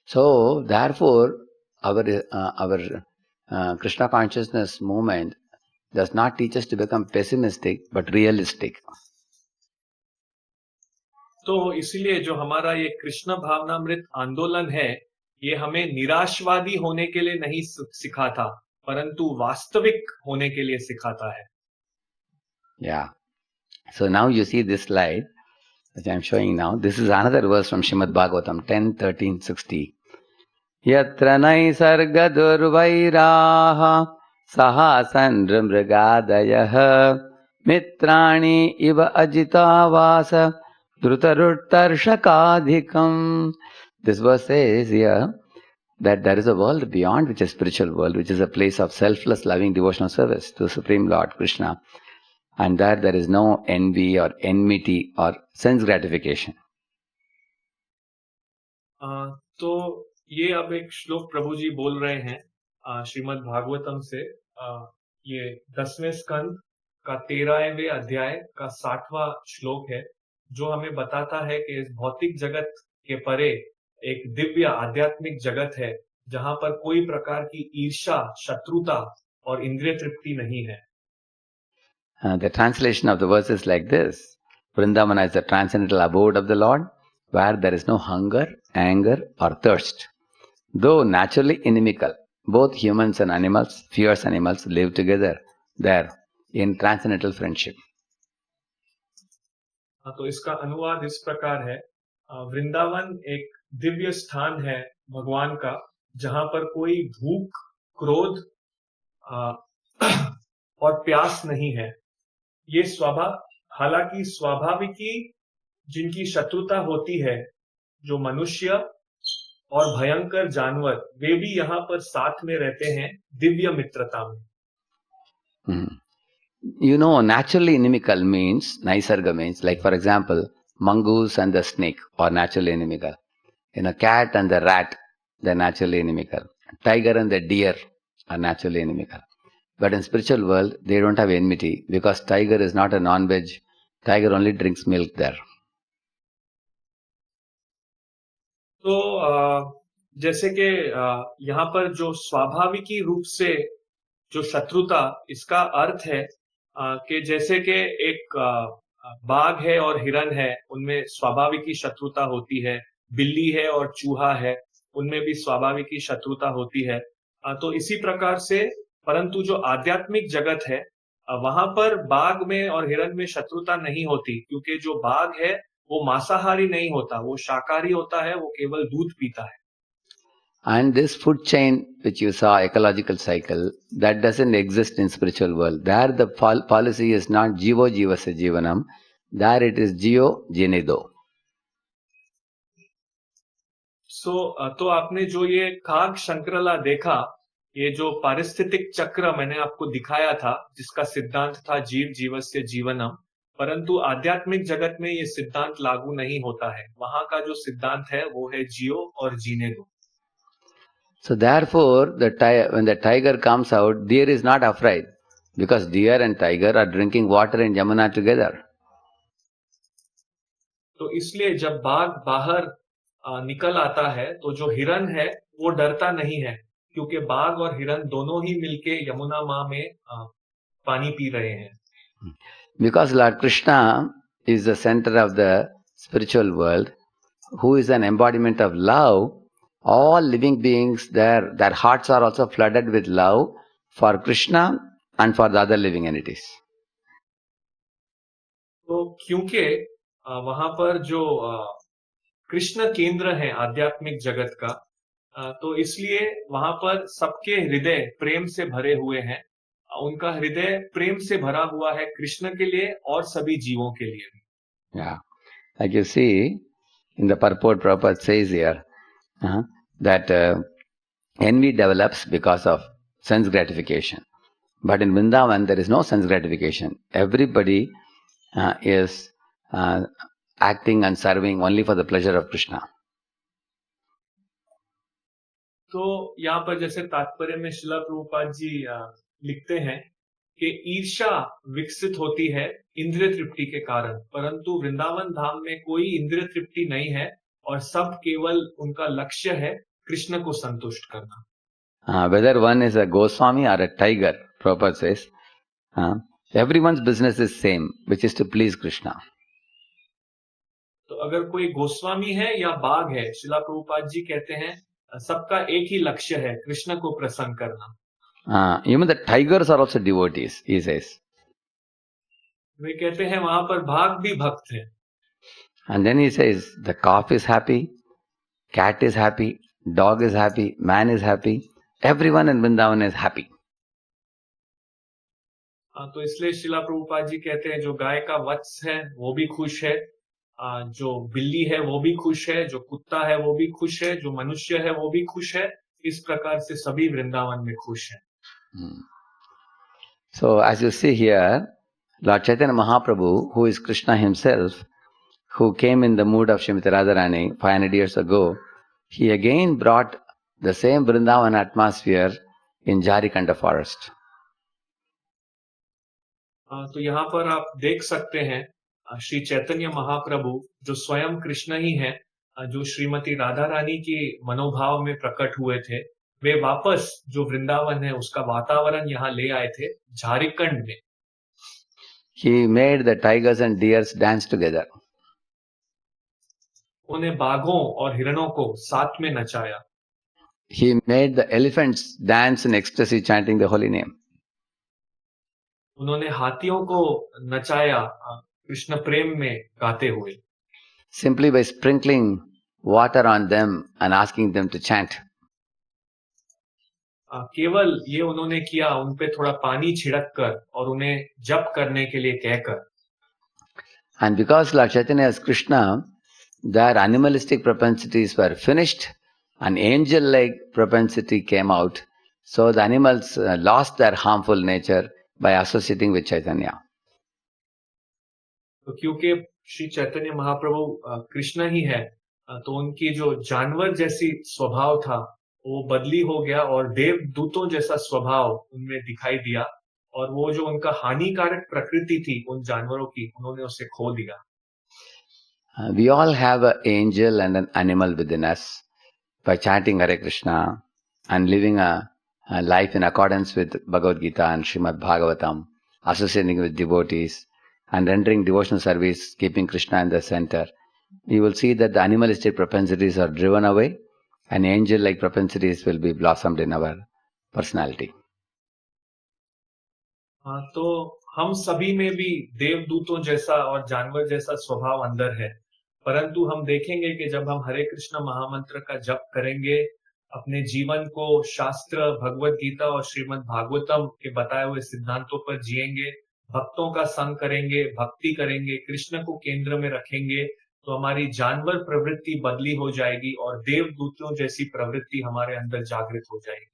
So therefore, our Krishna consciousness movement does not teach us to become pessimistic, but realistic. तो इसलिए जो हमारा ये कृष्ण भावनामृत आंदोलन है, ये हमें निराशवादी होने के लिए नहीं सिखाता, परंतु वास्तविक होने के लिए सिखाता है। Yeah. So now you see this slide, which I am showing now. This is another verse from Srimad Bhagavatam 10:13-60. Yatra naisargadurvairaha sahasandramrigadayah mitrani iva ajitavasa drutaruttarshakadhikam. This verse says here that there is a world beyond, which is spiritual world, which is a place of selfless loving devotional service to the Supreme Lord Krishna. And there is no envy or enmity or sense gratification. तो ये अब एक श्लोक प्रभु जी बोल रहे हैं श्रीमद् भागवतम से। ये 10वें स्कंद का 13वें अध्याय का 60वां श्लोक है, जो हमें बताता है कि इस भौतिक जगत के परे एक दिव्य आध्यात्मिक जगत है, जहां पर कोई प्रकार की ईर्ष्या, शत्रुता और इंद्रिय तृप्ति नहीं है। The translation of the verse is like this. Vrindavana is the transcendental abode of the Lord, where there is no hunger, anger or thirst. Though naturally inimical, both humans and animals, fierce animals, live together there in transcendental friendship. तो इसका अनुवाद इस प्रकार है, वृंदावन एक दिव्य स्थान है भगवान का, जहां पर कोई भूख, क्रोध और प्यास नहीं है। ये हालांकि स्वाभाविकी जिनकी शत्रुता होती है, जो मनुष्य और भयंकर जानवर, वे भी यहाँ पर साथ में रहते हैं दिव्य मित्रता में। You know, naturally inimical means, naisarga means, like for example, mongoose and the snake are naturally inimical. Cat and the rat, they're naturally inimical. Tiger and the deer are naturally inimical. But in spiritual world, they don't have enmity, because tiger is not a non-veg. Tiger only drinks milk there. तो जैसे कि यहाँ पर जो स्वाभाविकी रूप से जो शत्रुता, इसका अर्थ है कि जैसे कि एक बाघ है और हिरन है, उनमें स्वाभाविकी शत्रुता होती है। बिल्ली है और चूहा है, उनमें भी स्वाभाविकी शत्रुता होती है। तो इसी प्रकार से, परंतु जो आध्यात्मिक जगत है, वहां पर बाघ में और हिरन में शत्रुता नहीं होती, क्योंकि जो बाघ है वो मांसाहारी नहीं होता, वो शाकाहारी होता है, वो केवल दूध पीता है। And this food chain which you saw, ecological cycle, that doesn't exist in spiritual world. There the policy is not jivo jivasya jivanam, there it is jio jenido. तो आपने जो ये काग शंकरला देखा, ये जो पारिस्थितिक चक्र मैंने आपको दिखाया था, जिसका सिद्धांत था जीव जीवस्य जीवनम, परंतु आध्यात्मिक जगत में ये सिद्धांत लागू नहीं होता है। वहां का जो सिद्धांत है वो है जियो और जीने दो। So therefore, when the tiger comes out, deer is not afraid, because deer and tiger are drinking water in Yamuna together. तो इसलिए जब बाघ बाहर निकल आता है, तो जो हिरन है वो डरता नहीं है, क्योंकि बाघ और हिरन दोनों ही मिलके यमुना माँ में पानी पी रहे हैं। Because Lord Krishna is the center of the spiritual world, who is an embodiment of love, all living beings, their hearts are also flooded with love for Krishna and for the other living entities. तो क्योंकि वहां पर जो कृष्ण केंद्र है आध्यात्मिक जगत का, तो इसलिए वहां पर सबके हृदय प्रेम से भरे हुए हैं। उनका हृदय प्रेम से भरा हुआ है कृष्ण के लिए और सभी जीवों के लिए भी। Yeah, like you see in the purport, Prabhupada says here that envy develops because of sense gratification. But in Vrindavan, there is no sense gratification. Everybody is acting and serving only for the pleasure of Krishna. तो यहाँ पर जैसे तात्पर्य में शिला प्रभुपाद जी लिखते हैं कि ईर्ष्या विकसित होती है इंद्रिय तृप्ति के कारण, परंतु वृंदावन धाम में कोई इंद्रिय तृप्ति नहीं है और सब केवल उनका लक्ष्य है कृष्ण को संतुष्ट करना. Whether one is a Goswami or a tiger, Prabhupada says, everyone's business is same, which is to please Krishna. तो अगर कोई गोस्वामी है या बाघ है, शिला प्रभुपाद जी कहते हैं सबका एक ही लक्ष्य है, कृष्ण को प्रसन्न करना. Even the tigers are also devotees, he says. वे कहते हैं वहां पर बाघ भी भक्त हैं. And then he says, the calf is happy, cat is happy, dog is happy, man is happy, everyone in Vrindavan is happy. तो इसलिए शिला प्रभुपाद जी कहते हैं जो गाय का वत्स है वो भी खुश है, जो बिल्ली है वो भी खुश है, जो कुत्ता है वो भी खुश है, जो मनुष्य है वो भी खुश है. इस प्रकार से सभी वृंदावन में खुश हैं. So as you see here, Lord Chaitanya Mahaprabhu, who is Krishna himself, who came in the mood of Srimati Radharani 500 years ago, he again brought the same Vrindavan atmosphere in Jharikanda forest. तो यहाँ पर आप देख सकते हैं श्री चैतन्य महाप्रभु जो स्वयं कृष्ण ही हैं, जो श्रीमती राधा रानी के मनोभाव में प्रकट हुए थे, वे वापस जो वृंदावन है उसका वातावरण यहाँ ले आए थे झारखंड में. He made the tigers and deers dance together. उन्हें बाघों और हिरणों को साथ में नचाया. He made the elephants dance in ecstasy chanting the holy name. उन्होंने हाथियों को नचाया कृष्ण प्रेम में गाते हुए. Simply by sprinkling water on them and asking them to chant. केवल ये उन्होंने किया, उन पे थोड़ा पानी छिड़क कर और उन्हें जप करने के लिए कहकर. And because Lord Chaitanya is Krishna, their animalistic propensities were finished, an angel-like propensity came out, so the animals lost their harmful nature by associating with Chaitanya. तो क्योंकि श्री चैतन्य महाप्रभु कृष्ण ही है, तो उनकी जो जानवर जैसी स्वभाव था वो बदली हो गया और देव दूतों जैसा स्वभाव उनमें दिखाई दिया, और वो जो उनका हानिकारक प्रकृति थी उन जानवरों की, उन्होंने उसे खो दिया. We all have an angel and an animal within us. By chanting Hare Krishna and living a life in accordance with Bhagavad Gita and Srimad Bhagavatam, associating with devotees and rendering devotional service, keeping Krishna in the center, you will see that the animalistic propensities are driven away and angel-like propensities will be blossomed in our personality. तो हम सभी में भी देवदूतों जैसा और जानवर जैसा स्वभाव अंदर है, परंतु हम देखेंगे कि जब हम हरे कृष्ण महामंत्र का जप करेंगे, अपने जीवन को शास्त्र, भगवत गीता और श्रीमद् भागवतम के बताए हुए सिद्धांतों पर जिएंगे, भक्तों का संग करेंगे, भक्ति करेंगे, कृष्ण को केंद्र में रखेंगे, तो हमारी जानवर प्रवृत्ति बदली हो जाएगी और देवदूतों जैसी प्रवृत्ति हमारे अंदर जागृत हो जाएगी.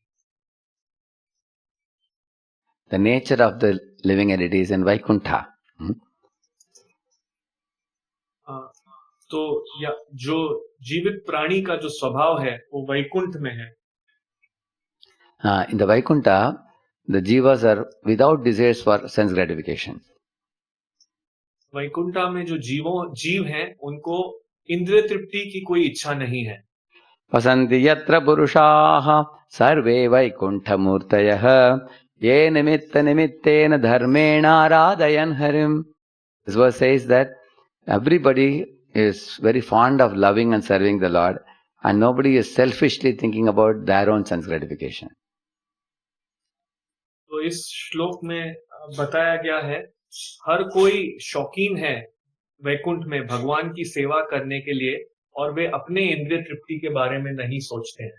The nature of the living entity is in Vaikuntha. तो या जो जीवित प्राणी का जो स्वभाव है वो वैकुंठ में है. In the Vaikuntha, the jivas are without desires for sense gratification. Vaikuntha में जो जीव हैं उनको इंद्रिय तृप्ति की कोई इच्छा नहीं है. वसन्ति यत्र पुरुषाः सर्वे वैकुण्ठमूर्तयः ये निमित्त निमित्तेन धर्मेण आराधयन् हरिम्. This verse says that everybody is very fond of loving and serving the Lord, and nobody is selfishly thinking about their own sense gratification. तो इस श्लोक में बताया गया है हर कोई शौकीन है वैकुंठ में भगवान की सेवा करने के लिए, और वे अपने इंद्रिय तृप्ति के बारे में नहीं सोचते हैं.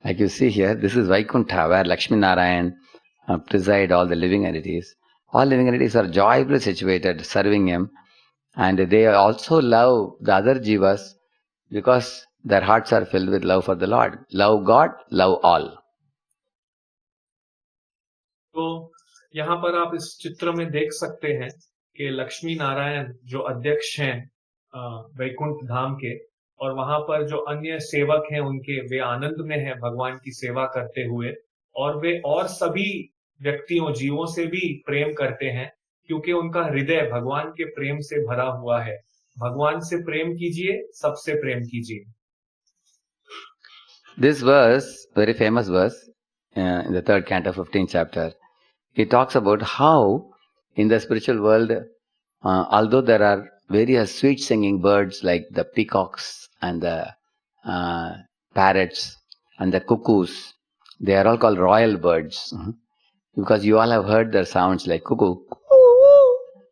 Like you see here, this is Vaikuntha, where Lakshmi Narayan preside all the living entities. All living entities are joyfully situated, serving him, and they also love the other jivas because their hearts are filled with love for the Lord. Love God, love all. तो यहाँ पर आप इस चित्र में देख सकते हैं कि लक्ष्मी नारायण जो अध्यक्ष हैं वैकुंठ धाम के, और वहां पर जो अन्य सेवक हैं उनके, वे आनंद में हैं भगवान की सेवा करते हुए, और वे और सभी व्यक्तियों, जीवों से भी प्रेम करते हैं क्योंकि उनका हृदय भगवान के प्रेम से भरा हुआ है। भगवान से प्रेम कीजिए, सबसे प्रेम कीजिए। This verse, very famous verse, in the 3rd canto, 15th chapter, he talks about how in the spiritual world, although there are various sweet singing birds like the peacocks and the parrots and the cuckoos, they are all called royal birds. Because you all have heard their sounds like cuckoo,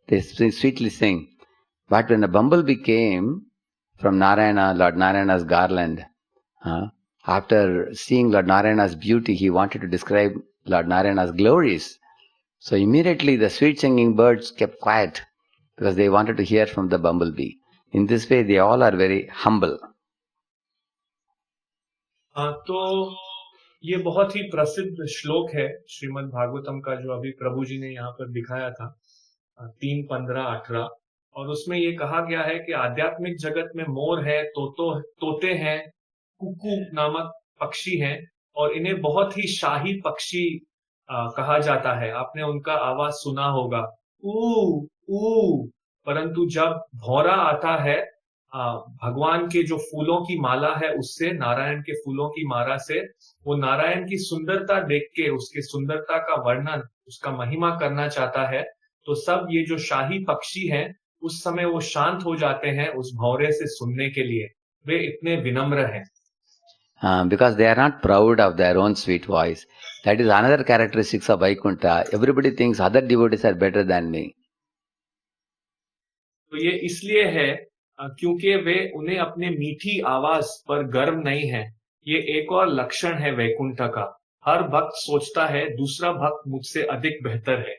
they sweetly sing. But when the bumblebee came from Narayana, Lord Narayana's garland, after seeing Lord Narayana's beauty, he wanted to describe Lord Narayana's glories. So immediately the sweet singing birds kept quiet because they wanted to hear from the bumblebee. In this way, they all are very humble. तो ये बहुत ही प्रसिद्ध श्लोक है श्रीमद् भागवतम का, जो अभी प्रभु जी ने यहाँ पर दिखाया था, 3:15-18, और उसमें ये कहा गया है कि आध्यात्मिक जगत में मोर है, तोते हैं, कुकू नामक पक्षी हैं, और इन्हें बहुत ही शाही पक्षी कहा जाता है। आपने उनका आवाज सुना होगा, ऊ ऊ। परंतु जब भौरा आता है, भगवान के जो फूलों की माला है उससे, नारायण के फूलों की माला से, वो नारायण की सुंदरता देख के उसके सुंदरता का वर्णन, उसका महिमा करना चाहता है, तो सब ये जो शाही पक्षी हैं उस समय वो शांत हो जाते हैं उस भौरे से सुनने के लिए। वे इतने विनम्र हैं। Because they are not proud of their own sweet voice. That is another characteristics of Vaikuntha. Everybody thinks other devotees are better than me. तो ये इसलिए है क्योंकि वे, उन्हें अपने मीठी आवाज पर गर्व नहीं है। ये एक और लक्षण है वैकुंठ का। हर भक्त सोचता है दूसरा भक्त मुझसे अधिक बेहतर है।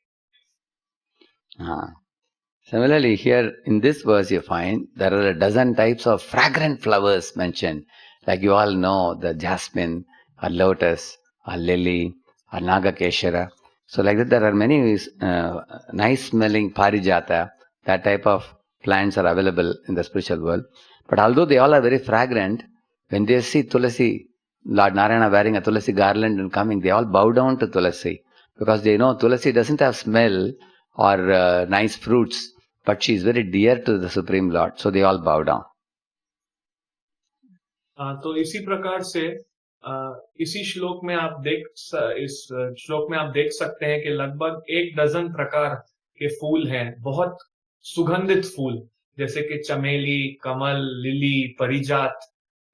Similarly, here in this verse you find there are a dozen types of fragrant flowers mentioned. Like you all know, the jasmine, or lotus, or lily, or nagakeshara. So like that there are many nice smelling parijata, that type of plants are available in the spiritual world. But although they all are very fragrant, when they see Tulasi, Lord Narayana wearing a Tulasi garland and coming, they all bow down to Tulasi. Because they know Tulasi doesn't have smell or nice fruits, but she is very dear to the Supreme Lord. So they all bow down. तो इसी प्रकार से इसी श्लोक में आप देख सकते हैं कि लगभग 1 डजन प्रकार के फूल हैं, बहुत सुगंधित फूल, जैसे कि चमेली, कमल, लिली, परिजात।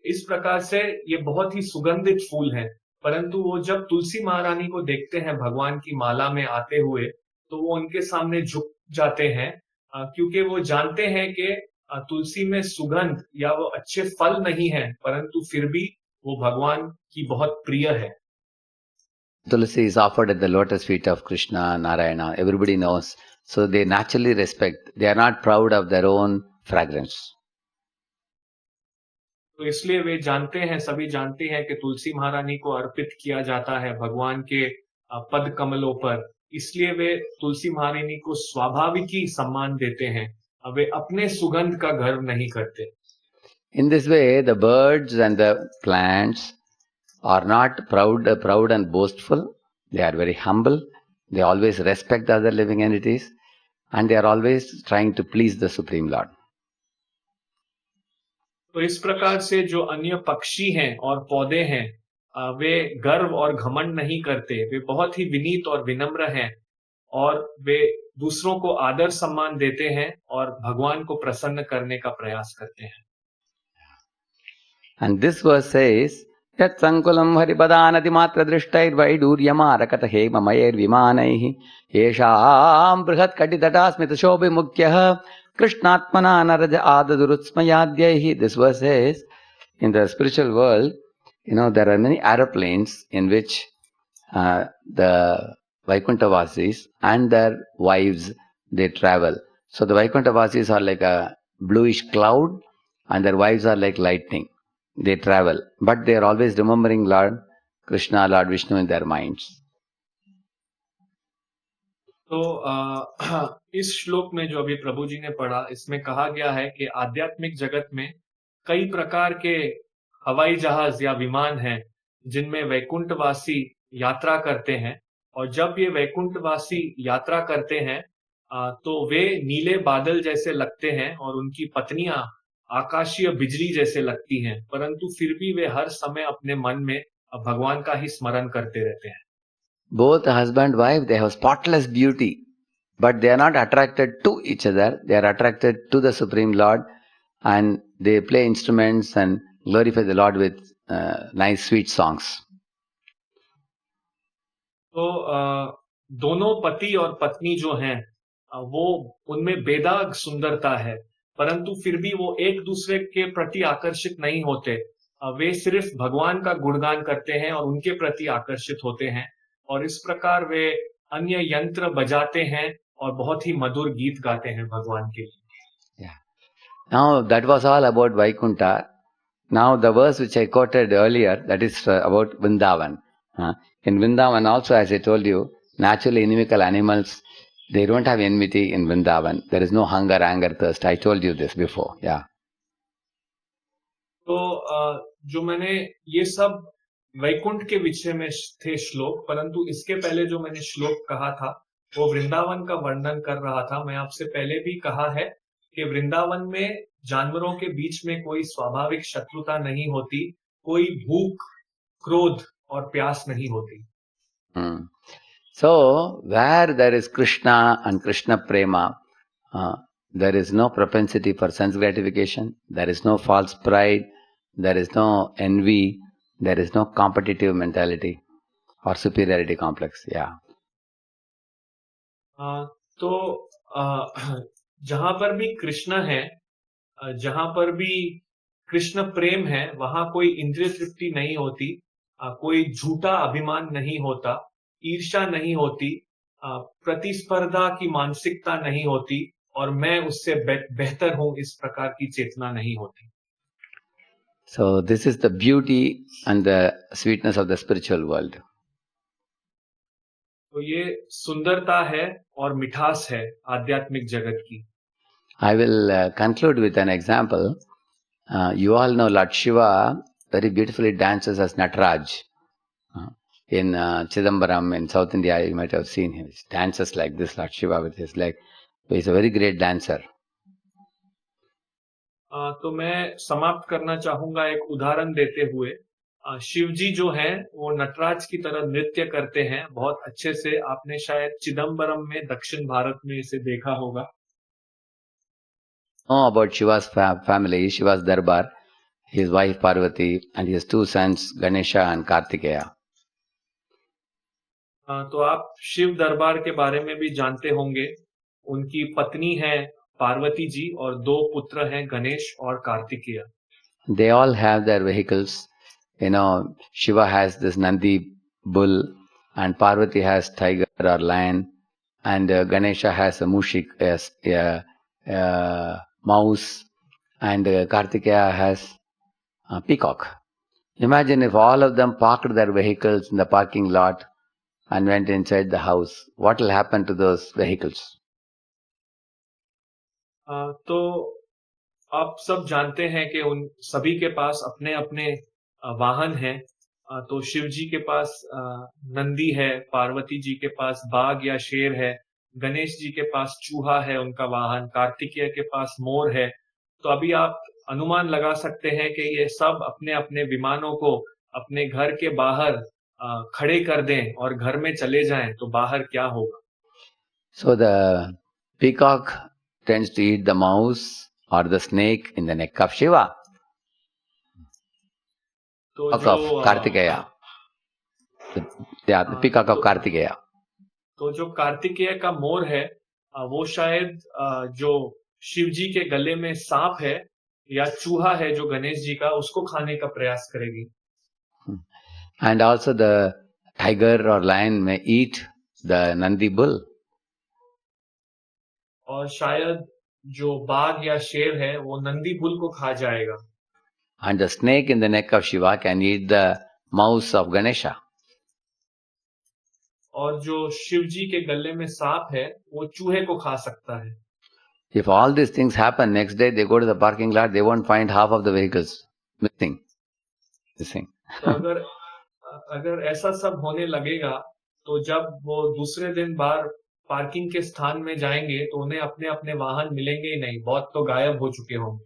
इस प्रकार से ये बहुत ही सुगंधित फूल हैं। परंतु वो जब तुलसी महारानी को देखते हैं भगवान की माला में आते हुए, तो वो उनके सामने झुक जाते हैं, क्योंकि वो जानते हैं कि तुलसी में सुगंध या वो अच्छे फल नहीं है, परंतु फिर भी वो भगवान की बहुत प्रिय है। Tulsi is offered at the lotus feet of Krishna, Narayana. Everybody knows. So they naturally respect. They are not proud of their own fragrance. तो इसलिए वे जानते हैं, सभी जानते हैं कि तुलसी महारानी को अर्पित किया जाता है भगवान के पद कमलों पर। इसलिए वे तुलसी महारानी को स्वाभाविक ही सम्मान देते हैं, वे अपने सुगंध का गर्व नहीं करते। In this way, the birds and the plants are not proud and boastful. They are very humble. They always respect the other living entities, and they are always trying to please the Supreme Lord. तो इस प्रकार से जो अन्य पक्षी हैं और पौधे हैं, वे गर्व और घमंड नहीं करते। वे बहुत ही विनीत और विनम्र हैं, और वे दूसरों को आदर सम्मान देते हैं और भगवान को प्रसन्न करने का प्रयास करते हैं। And this verse says, Yat sankulam haripadanati matra drishtair vaiduryamarakata hemamair vimanaihi yesham brihat kaditatasmita shobhi mukyah krishnatmana naraja adadurutsmayadhyaihi. This verse says, in the spiritual world, there are many aeroplanes in which the Vaikuntavasis and their wives, they travel. So the Vaikuntavasis are like a bluish cloud and their wives are like lightning. They travel, but they are always remembering Lord Krishna, Lord Vishnu in their minds. तो इस श्लोक में जो अभी प्रभु जी ने पढ़ा, इसमें कहा गया है कि आध्यात्मिक जगत में कई प्रकार के हवाई जहाज या विमान हैं जिनमें वैकुंठवासी यात्रा करते हैं। और जब ये वैकुंठवासी यात्रा करते हैं तो वे नीले बादल जैसे लगते हैं और उनकी पत्नियां आकाशीय बिजली जैसे लगती हैं, परंतु फिर भी वे हर समय अपने मन में भगवान का ही स्मरण करते रहते हैं। Both husband wife, they have spotless beauty, but they are not attracted to each other. They are attracted to the Supreme Lord, and they play instruments and glorify the Lord with nice sweet songs. तो दोनों पति और पत्नी जो हैं वो उनमें बेदाग सुंदरता है, परंतु फिर भी वो एक दूसरे के प्रति आकर्षित नहीं होते। वे सिर्फ भगवान का गुणगान करते हैं और उनके प्रति आकर्षित होते हैं, और इस प्रकार वे अन्य यंत्र बजाते हैं और बहुत ही मधुर गीत गाते हैं भगवान के लिए। Now that was all about Vaikuntha. Now the verse which I quoted earlier, that is about Vrindavan. In Vrindavan also, as I told you, naturally inimical animals, they don't have enmity in Vrindavan. There is no hunger, anger, thirst. I told you this before. Yeah. तो जो मैंने ये सब वैकुंठ के विषय में थे श्लोक, परंतु इसके पहले जो मैंने श्लोक कहा था वो वृंदावन का वर्णन कर रहा था। मैं आपसे पहले भी कहा है कि वृंदावन में जानवरों के बीच में कोई स्वाभाविक शत्रुता नहीं होती, कोई भूख, क्रोध और प्यास नहीं होती। So where there is Krishna and Krishna prema, there is no propensity for sense gratification, there is no false pride, there is no envy, there is no competitive mentality or superiority complex. Yeah. तो जहां पर भी कृष्ण है, जहां पर भी कृष्ण प्रेम है, वहां कोई इंद्रिय तृप्ति नहीं होती, कोई झूठा अभिमान नहीं होता, ईर्ष्या नहीं होती, प्रतिस्पर्धा की मानसिकता नहीं होती, और मैं उससे बेहतर हूं इस प्रकार की चेतना नहीं होती। So this is the beauty and the sweetness of the spiritual world. तो ये सुंदरता है और मिठास है आध्यात्मिक जगत की। I will conclude with an example. You all know Lord Shiva very beautifully dances as Nataraj. In Chidambaram in South India, you might have seen him. He dances like this, Lord Shiva, with his leg. He is a very great dancer. तो मैं समाप्त करना चाहूंगा एक उदाहरण देते हुए। शिव जी जो हैं वो नटराज की तरह नृत्य करते हैं बहुत अच्छे से। आपने शायद चिदम्बरम में दक्षिण भारत में इसे देखा होगा। Know about Shiva's family, Shiva's Darbar, his wife Parvati, and his two sons Ganesha and Kartikeya. तो आप शिव दरबार के बारे में भी जानते होंगे। उनकी पत्नी है पार्वती जी और दो पुत्र हैं गणेश और Kartikeya. They all have their vehicles. You know, Shiva has this Nandi bull, and Parvati has tiger or lion, and Ganesha has a mushik, mouse, and Kartikeya has a peacock. Imagine if all of them parked their vehicles in the parking lot and went inside the house. What will happen to those vehicles? तो आप सब जानते हैं कि उन सभी के पास अपने अपने वाहन हैं। तो शिव जी के पास नंदी है, पार्वती जी के पास बाघ या शेर है, गणेश जी के पास चूहा है उनका वाहन, कार्तिकेय के पास मोर है। तो अभी आप अनुमान लगा सकते हैं कि ये सब अपने अपने विमानों को अपने घर के बाहर खड़े कर दें और घर में चले जाएं तो बाहर क्या होगा। So the peacock tends to eat the mouse or the snake in the neck of Shiva. तो of Kartikeya. The peacock of Kartikeya. तो जो कार्तिकेय का मोर है वो शायद जो शिव जी के गले में सांप है या चूहा है जो गणेश जी का, उसको खाने का प्रयास करेगी। And also the tiger or lion may eat the Nandi bull. और शायद जो बाघ या शेर है वो नंदी बुल को खा जाएगा। And the snake in the neck of Shiva can eat the mouse of Ganesha. और जो शिव जी के गले में सांप है वो चूहे को खा सकता है। If all these things happen, next day they go to the parking lot, they won't find half of the vehicles missing. तो अगर ऐसा सब होने लगेगा तो जब वो दूसरे दिन बार पार्किंग के स्थान में जाएंगे तो उन्हें अपने अपने वाहन मिलेंगे ही नहीं, बहुत तो गायब हो चुके होंगे।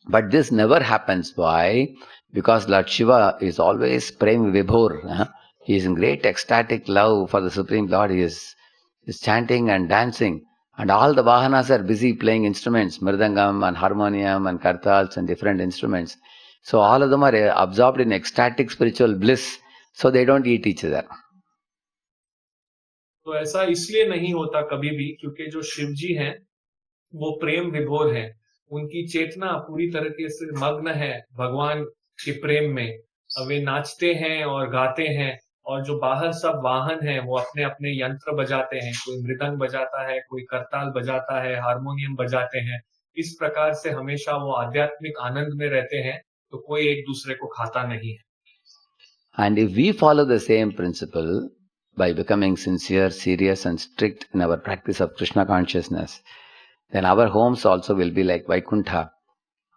But this never happens. Why? Because Lord Shiva is always Prem Vibhor. He is in great ecstatic love for the Supreme Lord. He is chanting and dancing. And all the Vahanas are busy playing instruments, Mridangam and harmonium and kartals and different instruments. So all of them are absorbed in ecstatic spiritual bliss. So they don't eat each other. तो ऐसा इसलिए नहीं होता कभी भी क्योंकि जो शिव जी हैं वो प्रेम विभोर हैं, उनकी चेतना पूरी तरीके से मग्न है भगवान के प्रेम में। वे नाचते हैं और गाते हैं और जो बाहर सब वाहन हैं वो अपने अपने यंत्र बजाते हैं, कोई मृदंग बजाता है, कोई करताल बजाता है, हारमोनियम बजाते हैं। इस प्रकार से हमेशा वो आध्यात्मिक आनंद में रहते हैं, तो कोई एक दूसरे को खाता नहीं है। And if we follow the same principle by becoming sincere, serious and strict in our practice of Krishna consciousness, then our homes also will be like Vaikuntha.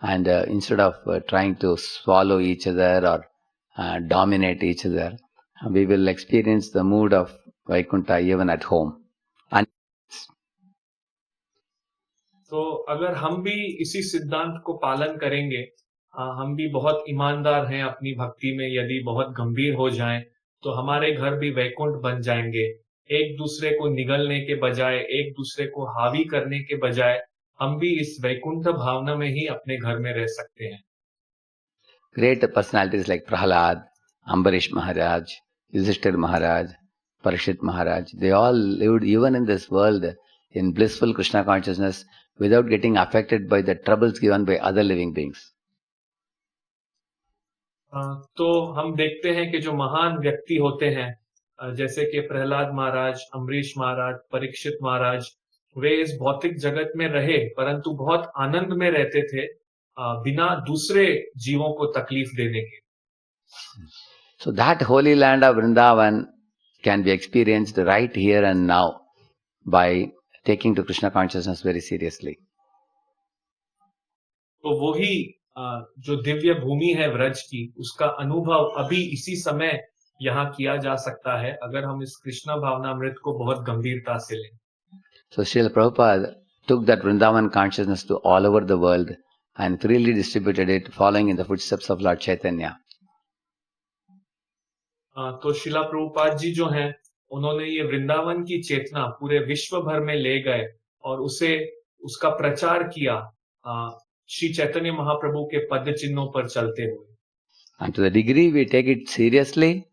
And instead of trying to swallow each other or dominate each other, we will experience the mood of Vaikuntha even at home. And तो अगर हम भी इसी सिद्धांत को पालन करेंगे, हम भी बहुत ईमानदार हैं अपनी भक्ति में, यदि बहुत गंभीर हो जाएं, तो हमारे घर भी वैकुंठ बन जाएंगे। एक दूसरे को निगलने के बजाय, एक दूसरे को हावी करने के बजाय हम भी इस वैकुंठ भावना में ही अपने घर में रह सकते हैं। Great personalities like Prahlad, Ambarish Maharaj, Yudhishthir Maharaj, Parikshit Maharaj, they all lived even in this world in blissful Krishna consciousness without getting affected by the troubles given by other living beings. तो हम देखते हैं कि जो महान व्यक्ति होते हैं जैसे कि प्रहलाद महाराज, अम्बरीश महाराज, परीक्षित महाराज, वे इस भौतिक जगत में रहे परंतु बहुत आनंद में रहते थे बिना दूसरे जीवों को तकलीफ देने के। So that holy land of Vrindavan can be experienced right here and now by taking to Krishna consciousness very seriously. तो वही जो दिव्य भूमि है व्रज की, उसका अनुभव अभी इसी समय यहाँ किया जा सकता है अगर हम इस कृष्ण भावनामृत को बहुत गंभीरता से लें। So Srila Prabhupada took that Vrindavan consciousness to all over the world and freely distributed it following in the footsteps of Lord Chaitanya. तो शिला प्रभुपाद जी जो हैं, उन्होंने ये वृंदावन की चेतना पूरे विश्व भर में ले गए और उसका प्रचार किया श्री चैतन्य महाप्रभु के पद चिन्हों पर चलते हुए। And to the degree we take it seriously,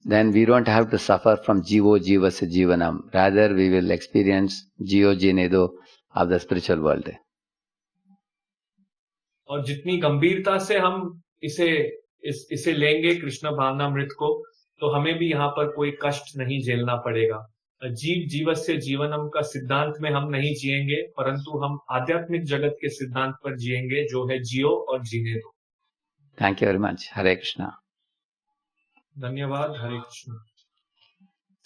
then we don't have to suffer from jivo jivasya jivanam. Rather, we will experience jio jinedo of the spiritual world. और जितनी गंभीरता से हम इसे लेंगे कृष्ण भावनामृत को, तो हमें भी यहाँ पर कोई कष्ट नहीं झेलना पड़ेगा। जीव जीवस्य जीवनम का सिद्धांत में हम नहीं जिएंगे, परंतु हम आध्यात्मिक जगत के सिद्धांत पर जिएंगे जो है जियो और जीने दो। Thank you very much. Hare Krishna. धन्यवाद। हरे Krishna.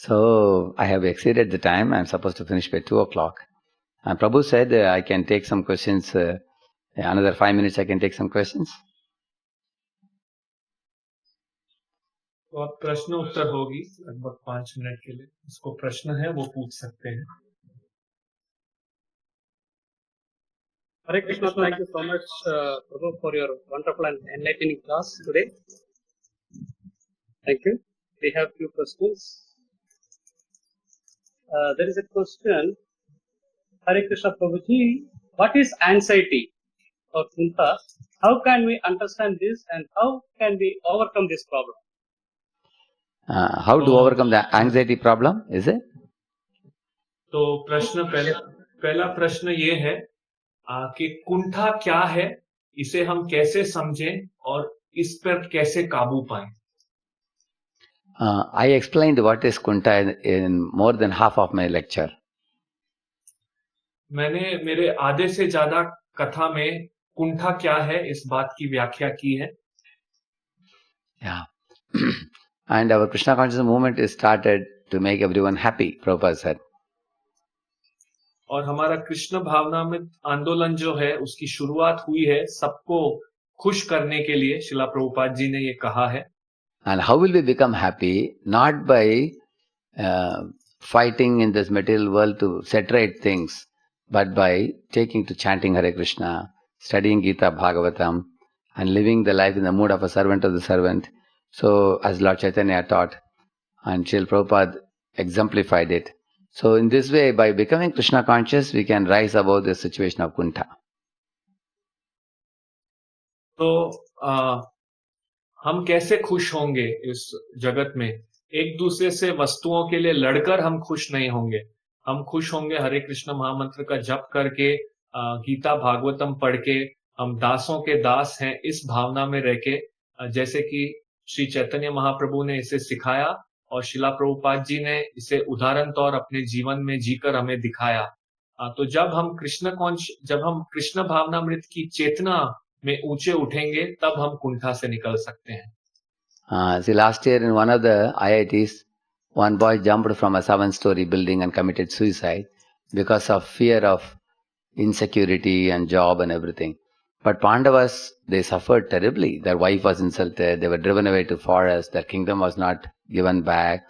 So I have exceeded the time. I am supposed to finish by 2 o'clock. And Prabhu said I can take some questions. Another 5 minutes I can take some questions. तो अब प्रश्न उत्तर होगी लगभग 5 minute के लिए। इसको प्रश्न है वो पूछ सकते हैं। Hare Krishna, thank you so much, Prabhu, for your wonderful and enlightening class today. Thank you. We have few questions. There is a question. Hare Krishna, Prabhuji, what is anxiety or kunta? How can we understand this and how can we overcome this problem? How to overcome the anxiety problem, is it? तो पहला प्रश्न ये है कि कुंठा क्या है, इसे हम कैसे समझें और इस पर कैसे काबू पाएं। I explained what is kunta in more than half of my lecture. मैंने मेरे आधे से ज्यादा कथा में कुंठा क्या है इस बात की व्याख्या की है। Yeah. And our Krishna consciousness movement is started to make everyone happy, Prabhupada said. और हमारा कृष्ण भावनामृत आंदोलन जो है उसकी शुरुआत हुई है सबको खुश करने के लिए, शिला प्रभुपाद जी ने ये कहा है. And how will we become happy? Not by fighting in this material world to set right things, but by taking to chanting Hare Krishna, studying Gita Bhagavatam, and living the life in the mood of a servant of the servant. So, as Lord Chaitanya taught, and Srila Prabhupada exemplified it. So, in this way, by becoming Krishna conscious, we can rise above the situation of Kuntha. तो हम कैसे खुश होंगे इस जगत में? एक दूसरे से वस्तुओं के लिए लड़कर हम खुश नहीं होंगे. हम खुश होंगे हरे कृष्ण महामंत्र का जप करके, गीता भागवतम पढ़ के, हम दासों के दास हैं इस भावना में रह के, जैसे कि श्री चैतन्य महाप्रभु ने इसे सिखाया और शिला प्रभुपाद जी ने इसे उदाहरण तौर अपने जीवन में जीकर हमें दिखाया. तो जब हम कृष्ण भावनामृत की चेतना में ऊंचे उठेंगे तब हम कुंठा से निकल सकते हैं. See, last year in one of the IITs, one boy jumped from a 7-story building and committed suicide because of fear of insecurity and job and everything. But Pandavas, they suffered terribly. Their wife was insulted, they were driven away to forest, their kingdom was not given back.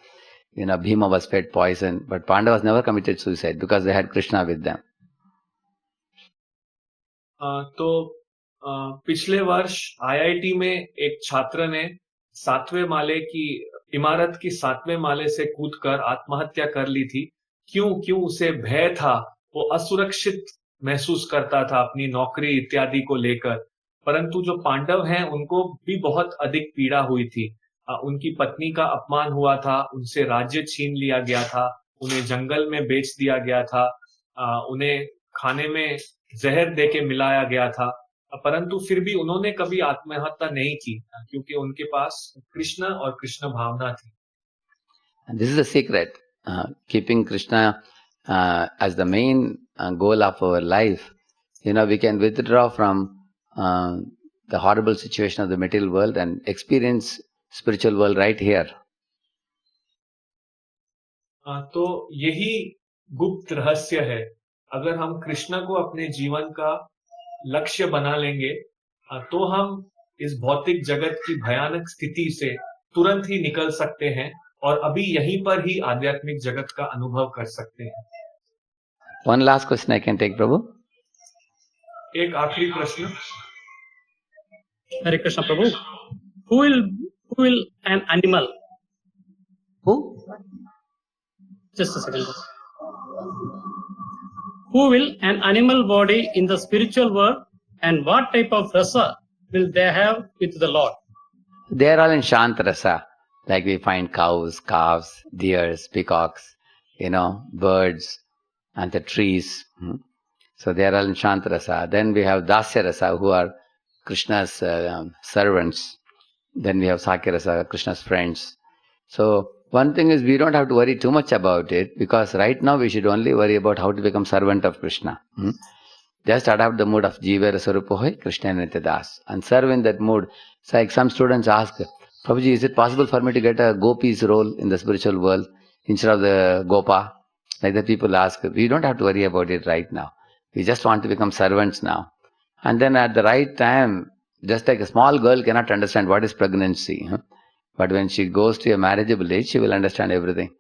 Bhima was fed poison, but Pandavas never committed suicide because they had Krishna with them. तो पिछले वर्ष IIT में एक छात्र ने 7वें माले की इमारत की 7वें माले से कूदकर आत्महत्या कर ली थी. क्यों उसे भय था, वो असुरक्षित महसूस करता था अपनी नौकरी इत्यादि को लेकर. परंतु जो पांडव हैं उनको भी बहुत अधिक पीड़ा हुई थी. उनकी पत्नी का अपमान हुआ था, उनसे राज्य छीन लिया गया था, उन्हें जंगल में बेच दिया गया था, उन्हें खाने में जहर देके मिलाया गया था. परंतु फिर भी उन्होंने कभी आत्महत्या नहीं की क्योंकि उनके पास कृष्ण और कृष्ण भावना थी. And this is the secret. Keeping Krishna as the main goal of our life, we can withdraw from the horrible situation of the material world and experience spiritual world right here. तो यही गुप्त रहस्य है. अगर हम कृष्ण को अपने जीवन का लक्ष्य बना लेंगे तो हम इस भौतिक जगत की भयानक स्थिति से तुरंत ही निकल सकते हैं और अभी यहीं पर ही आध्यात्मिक जगत का अनुभव कर सकते हैं. One last question I can take, Prabhu. एक आखिरी प्रश्न. Hare Krishna Prabhu. Who will an animal? Who? Just a second. Who will an animal body in the spiritual world, and what type of rasa will they have with the Lord? They are all in Shant Rasa. Like we find cows, calves, deers, peacocks, birds, and the trees. So they are all in Shant Rasa. Then we have Dasya Rasa, who are Krishna's servants. Then we have Sakya Rasa, Krishna's friends. So one thing is we don't have to worry too much about it, because right now we should only worry about how to become servant of Krishna. Just adopt the mood of Jiva Rasarupohoy, Krishna Nityadas, and serve in that mood. So like some students ask, Prabhuji, is it possible for me to get a gopi's role in the spiritual world instead of the gopa? Like that people ask. We don't have to worry about it right now. We just want to become servants now. And then at the right time, just like a small girl cannot understand what is pregnancy. But when she goes to a marriageable age, she will understand everything.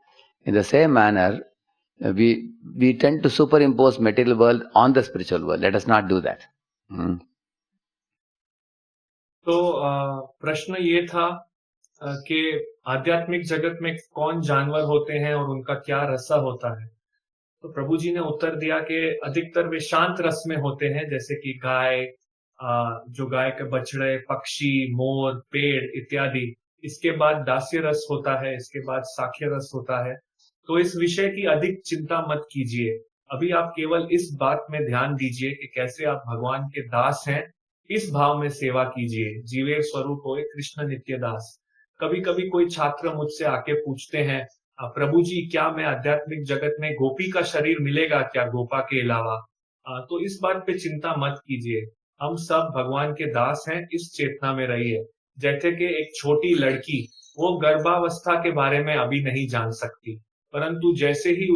In the same manner, we tend to superimpose material world on the spiritual world. Let us not do that. तो प्रश्न ये था कि आध्यात्मिक जगत में कौन जानवर होते हैं और उनका क्या रसा होता है. तो प्रभु जी ने उत्तर दिया कि अधिकतर वे शांत रस में होते हैं, जैसे कि गाय, जो गाय के बछड़े, पक्षी, मोर, पेड़ इत्यादि. इसके बाद दास्य रस होता है, इसके बाद साख्य रस होता है. तो इस विषय की अधिक चिंता मत कीजिए. अभी आप केवल इस बात में ध्यान दीजिए कि कैसे आप भगवान के दास हैं. इस भाव में सेवा कीजिए. जीवे स्वरूप होए कृष्ण नित्य दास. कभी कभी कोई छात्र मुझसे आके पूछते हैं, प्रभु जी क्या मैं आध्यात्मिक जगत में गोपी का शरीर मिलेगा क्या गोपा के अलावा? तो इस बात पे चिंता मत कीजिए. हम सब भगवान के दास हैं. इस चेतना में रहिए. जैसे कि एक छोटी लड़की वो गर्भावस्था के बारे में अभी नहीं जान सकती, परंतु जैसे ही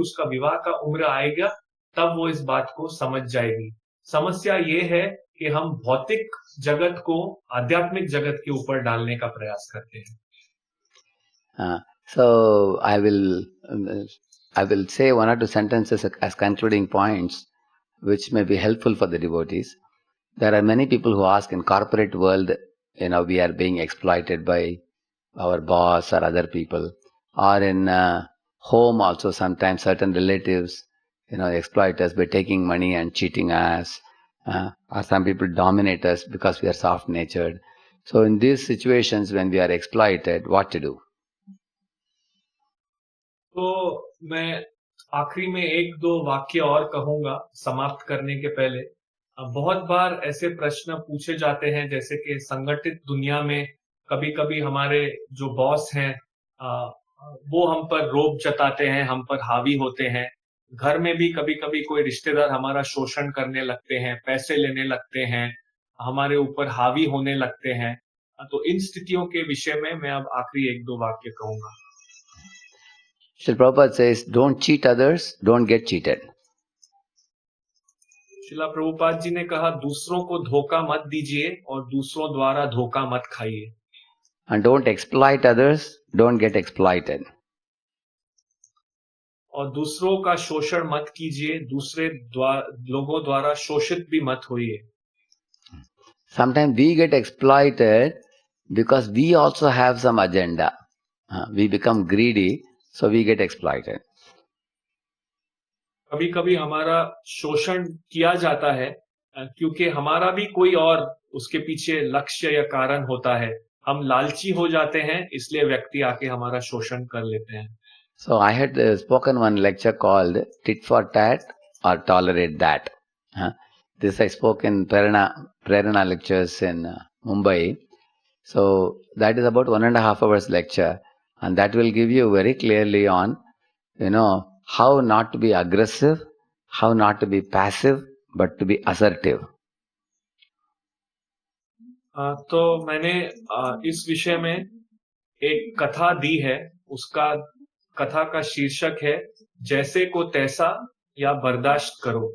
उसका विवाह का उम्र आएगा तब वो इस बात को समझ जाएगी। समस्या ये है कि हम भौतिक जगत को आध्यात्मिक जगत के ऊपर डालने का प्रयास करते हैं। So I will say one or two sentences as concluding points, which may be helpful for the devotees. There are many people who ask in corporate world, we are being exploited by our boss or other people, or in home also sometimes certain relatives, exploit us by taking money and cheating us, or some people dominate us because we are soft-natured. So in these situations when we are exploited, what to do? तो मैं आखिरी में एक दो वाक्य और कहूंगा समाप्त करने के पहले। बहुत बार ऐसे प्रश्न पूछे जाते हैं जैसे कि संगठित दुनिया में कभी कभी हमारे जो बॉस हैं वो हम पर रोब जताते हैं, हम पर हावी होते हैं। घर में भी कभी कभी कोई रिश्तेदार हमारा शोषण करने लगते हैं, पैसे लेने लगते हैं, हमारे ऊपर हावी होने लगते हैं। तो इन स्थितियों के विषय में मैं अब आखिरी एक दो वाक्य कहूंगा। Srila Prabhupada says, don't cheat others, don't get cheated. Srila Prabhupada ji ने कहा, दूसरों को धोखा मत दीजिए और दूसरों द्वारा धोखा मत खाइए। And don't exploit others, don't get exploited. और दूसरों का शोषण मत कीजिए, दूसरे लोगों द्वारा शोषित भी मत होइए। Sometimes we get exploited because we also have some agenda. We become greedy, so we get exploited. कभी कभी हमारा शोषण किया जाता है क्योंकि हमारा भी कोई और उसके पीछे लक्ष्य या कारण होता है। हम लालची हो जाते हैं, इसलिए व्यक्ति आके हमारा शोषण कर लेते हैं। So I had spoken one lecture called Tit for Tat or Tolerate That. This I spoke in Prerana lectures in Mumbai. So that is about 1.5 hours lecture, and that will give you very clearly on, how not to be aggressive, how not to be passive, but to be assertive. तो मैंने इस विषय में एक कथा दी है, उसका कथा का शीर्षक है जैसे को तैसा या बर्दाश्त करो।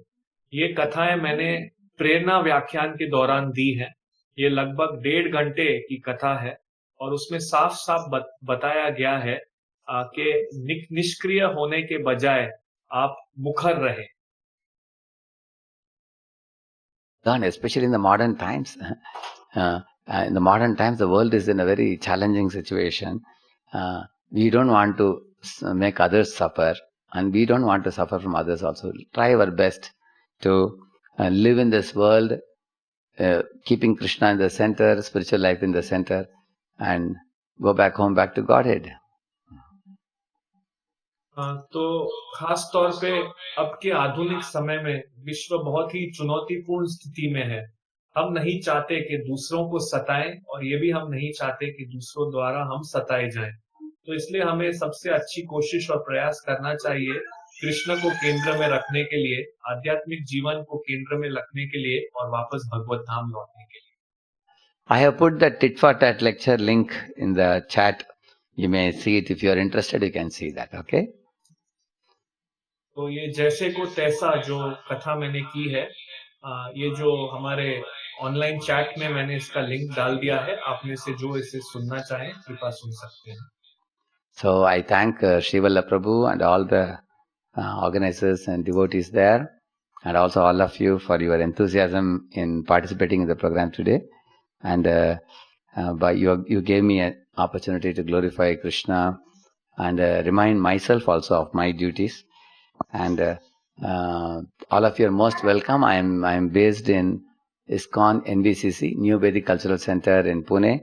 ये कथाएं मैंने प्रेरणा व्याख्यान के दौरान दी है। ये लगभग 1.5 घंटे की कथा है और उसमें साफ साफ बताया गया है कि निष्क्रिय होने के बजाय आप मुखर रहे। Especially in the modern times. In the modern times, the world is in a very challenging situation. We don't want to make others suffer, and we don't want to suffer from others also. Try our best to live in this world, keeping Krishna in the center, spiritual life in the center, and go back home, back to Godhead. तो खास तौर पे अब के आधुनिक समय में विश्व बहुत ही चुनौतीपूर्ण स्थिति में है। हम नहीं चाहते कि दूसरों को सताएं और ये भी हम नहीं चाहते कि दूसरों द्वारा हम सताए जाएं। तो इसलिए हमें सबसे अच्छी कोशिश और प्रयास करना चाहिए कृष्ण को केंद्र में रखने के लिए, आध्यात्मिक जीवन को केंद्र में रखने के लिए और वापस भगवत धाम लौटने के लिए। I have put the Tit for Tat lecture link in the chat. You may see it if you are interested. You can see that. Okay. तो ये जैसे को तैसा जो कथा मैंने की है, ये जो हमारे ऑनलाइन चैट में मैंने इसका लिंक डाल दिया है। आप में से जो इसे सुनना चाहें कृपया सुन सकते हैं। So I thank Sri Vallabh Prabhu and all the organizers and devotees there, and also all of you for your enthusiasm in participating in the program today. And you gave me an opportunity to glorify Krishna and remind myself also of my duties. And all of you are most welcome. I am based in ISKCON NVCC, New Vedic Cultural Center in Pune.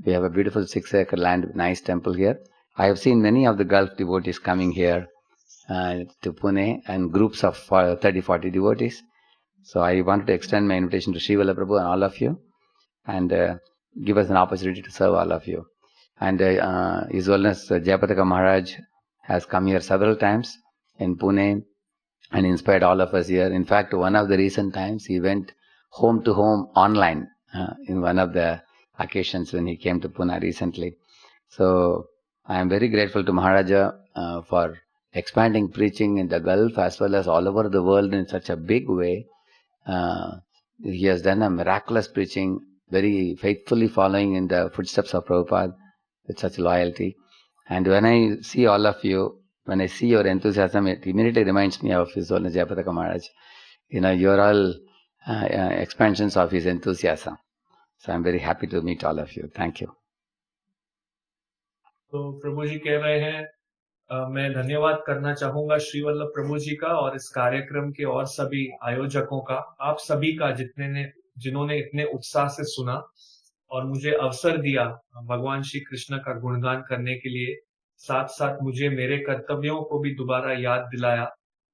We have a beautiful 6-acre land, nice temple here. I have seen many of the Gulf devotees coming here to Pune, and groups of 30-40 devotees. So I wanted to extend my invitation to Sri Vallabh Prabhu and all of you, and give us an opportunity to serve all of you. And His Holiness Jayapataka Maharaj has come here several times in Pune and inspired all of us here. In fact, one of the recent times he went home to home online in one of the occasions when he came to Pune recently. So I am very grateful to Maharaja for expanding preaching in the Gulf as well as all over the world in such a big way. He has done a miraculous preaching, very faithfully following in the footsteps of Prabhupada with such loyalty. And when I see all of you, when I see your enthusiasm, it immediately reminds me of His Holiness Jayapataka Maharaj. You know, you're all expansions of his enthusiasm. So I'm very happy to meet all of you. Thank you. तो प्रभु जी कह रहे हैं, मैं धन्यवाद करना चाहूंगा श्री वल्लभ प्रभु जी का और इस कार्यक्रम के और सभी आयोजकों का, आप सभी का जिन्होंने इतने उत्साह से सुना और मुझे अवसर दिया भगवान श्री कृष्ण का गुणगान करने के लिए, साथ साथ मुझे मेरे कर्तव्यों को भी दोबारा याद दिलाया।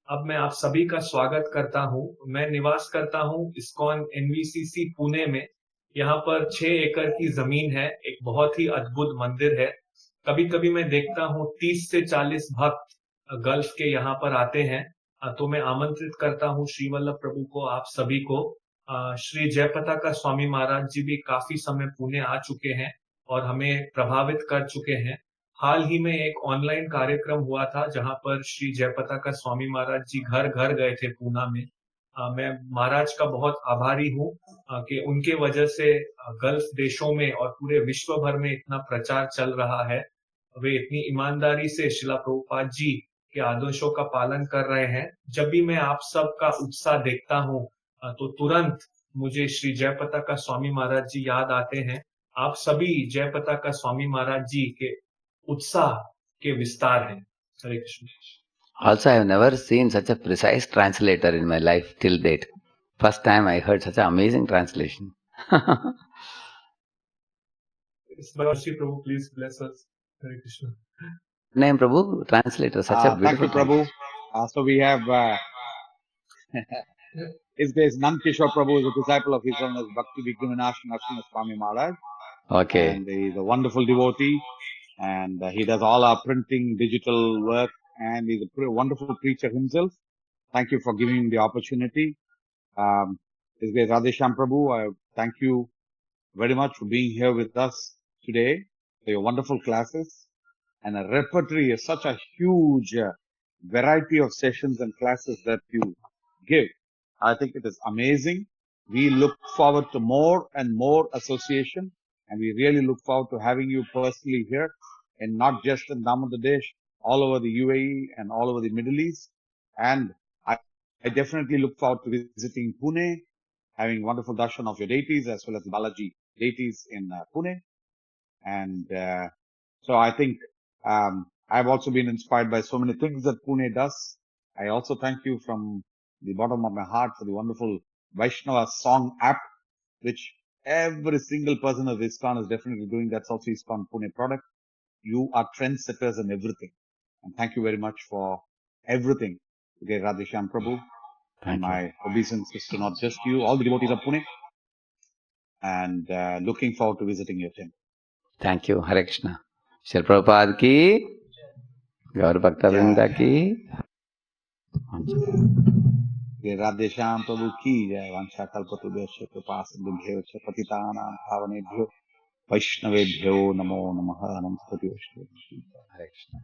अब मैं आप सभी का स्वागत करता हूं। मैं निवास करता हूं इस्कॉन एनवीसीसी पुणे में। यहाँ पर 6 एकड़ की जमीन है, एक बहुत ही अद्भुत मंदिर है। कभी कभी मैं देखता हूँ 30 से 40 भक्त गल्फ के यहाँ पर आते हैं। तो मैं आमंत्रित करता हूँ श्री वल्लभ प्रभु को, आप सभी को। श्री जयपताका स्वामी महाराज जी भी काफी समय पुणे आ चुके हैं और हमें प्रभावित कर चुके हैं। हाल ही में एक ऑनलाइन कार्यक्रम हुआ था जहां पर श्री जयपताका स्वामी महाराज जी घर घर गए थे पूना में। मैं महाराज का बहुत आभारी हूँ कि उनके वजह से गल्फ देशों में और पूरे विश्व भर में इतना प्रचार चल रहा है। वे इतनी ईमानदारी से शिला प्रभुपाद जी के आदर्शों का पालन कर रहे हैं। जब भी मैं आप सब का उत्साह देखता हूँ तो तुरंत मुझे श्री जयपताका स्वामी महाराज जी याद आते हैं। आप सभी जयपताका स्वामी महाराज जी के उत्साह के विस्तार हैं। हरे Krishna. Also, I have never seen such a precise translator in my life till date. First time I heard such an amazing translation. Prabhu, please bless us. Hare Krishna. Name Prabhu, translator, such a beautiful. Thank you, Prabhu. So we have His Grace Nand Kishore Prabhu is a disciple of His Holiness Bhakti Vigyaminash Narasimha Swami Maharaj. Okay. And he is a wonderful devotee, and he does all our printing, digital work, and he's a wonderful preacher himself. Thank you for giving him the opportunity. His Grace Radhesham Prabhu, I thank you very much for being here with us today for your wonderful classes, and a repertory is such a huge variety of sessions and classes that you give. I think it is amazing. We look forward to more and more association, and we really look forward to having you personally here, and not just in Damodar Desh, all over the UAE and all over the Middle East. And I definitely look forward to visiting Pune, having wonderful darshan of your deities as well as the Balaji deities in Pune. And so I think I've also been inspired by so many things that Pune does. I also thank you from the bottom of my heart for the wonderful Vaishnava song app, which every single person of ISKCON is definitely doing. That's also ISKCON Pune product. You are trendsetters in everything. And thank you very much for everything. Okay, Radhesham Prabhu. And my obeisance is to not just you, all the devotees of Pune. And looking forward to visiting your temple. Thank you. Hare Krishna. Shri Prabhupada ki, Gaur Bhakta Vrinda ki. Radhesham Prabhu ki jai. Vansha kalpatubhyasya kripa sindhubhyo cha patitanam pavanebhyo Vaishnavebhyo namo namaha. Namaste. Hare Krishna.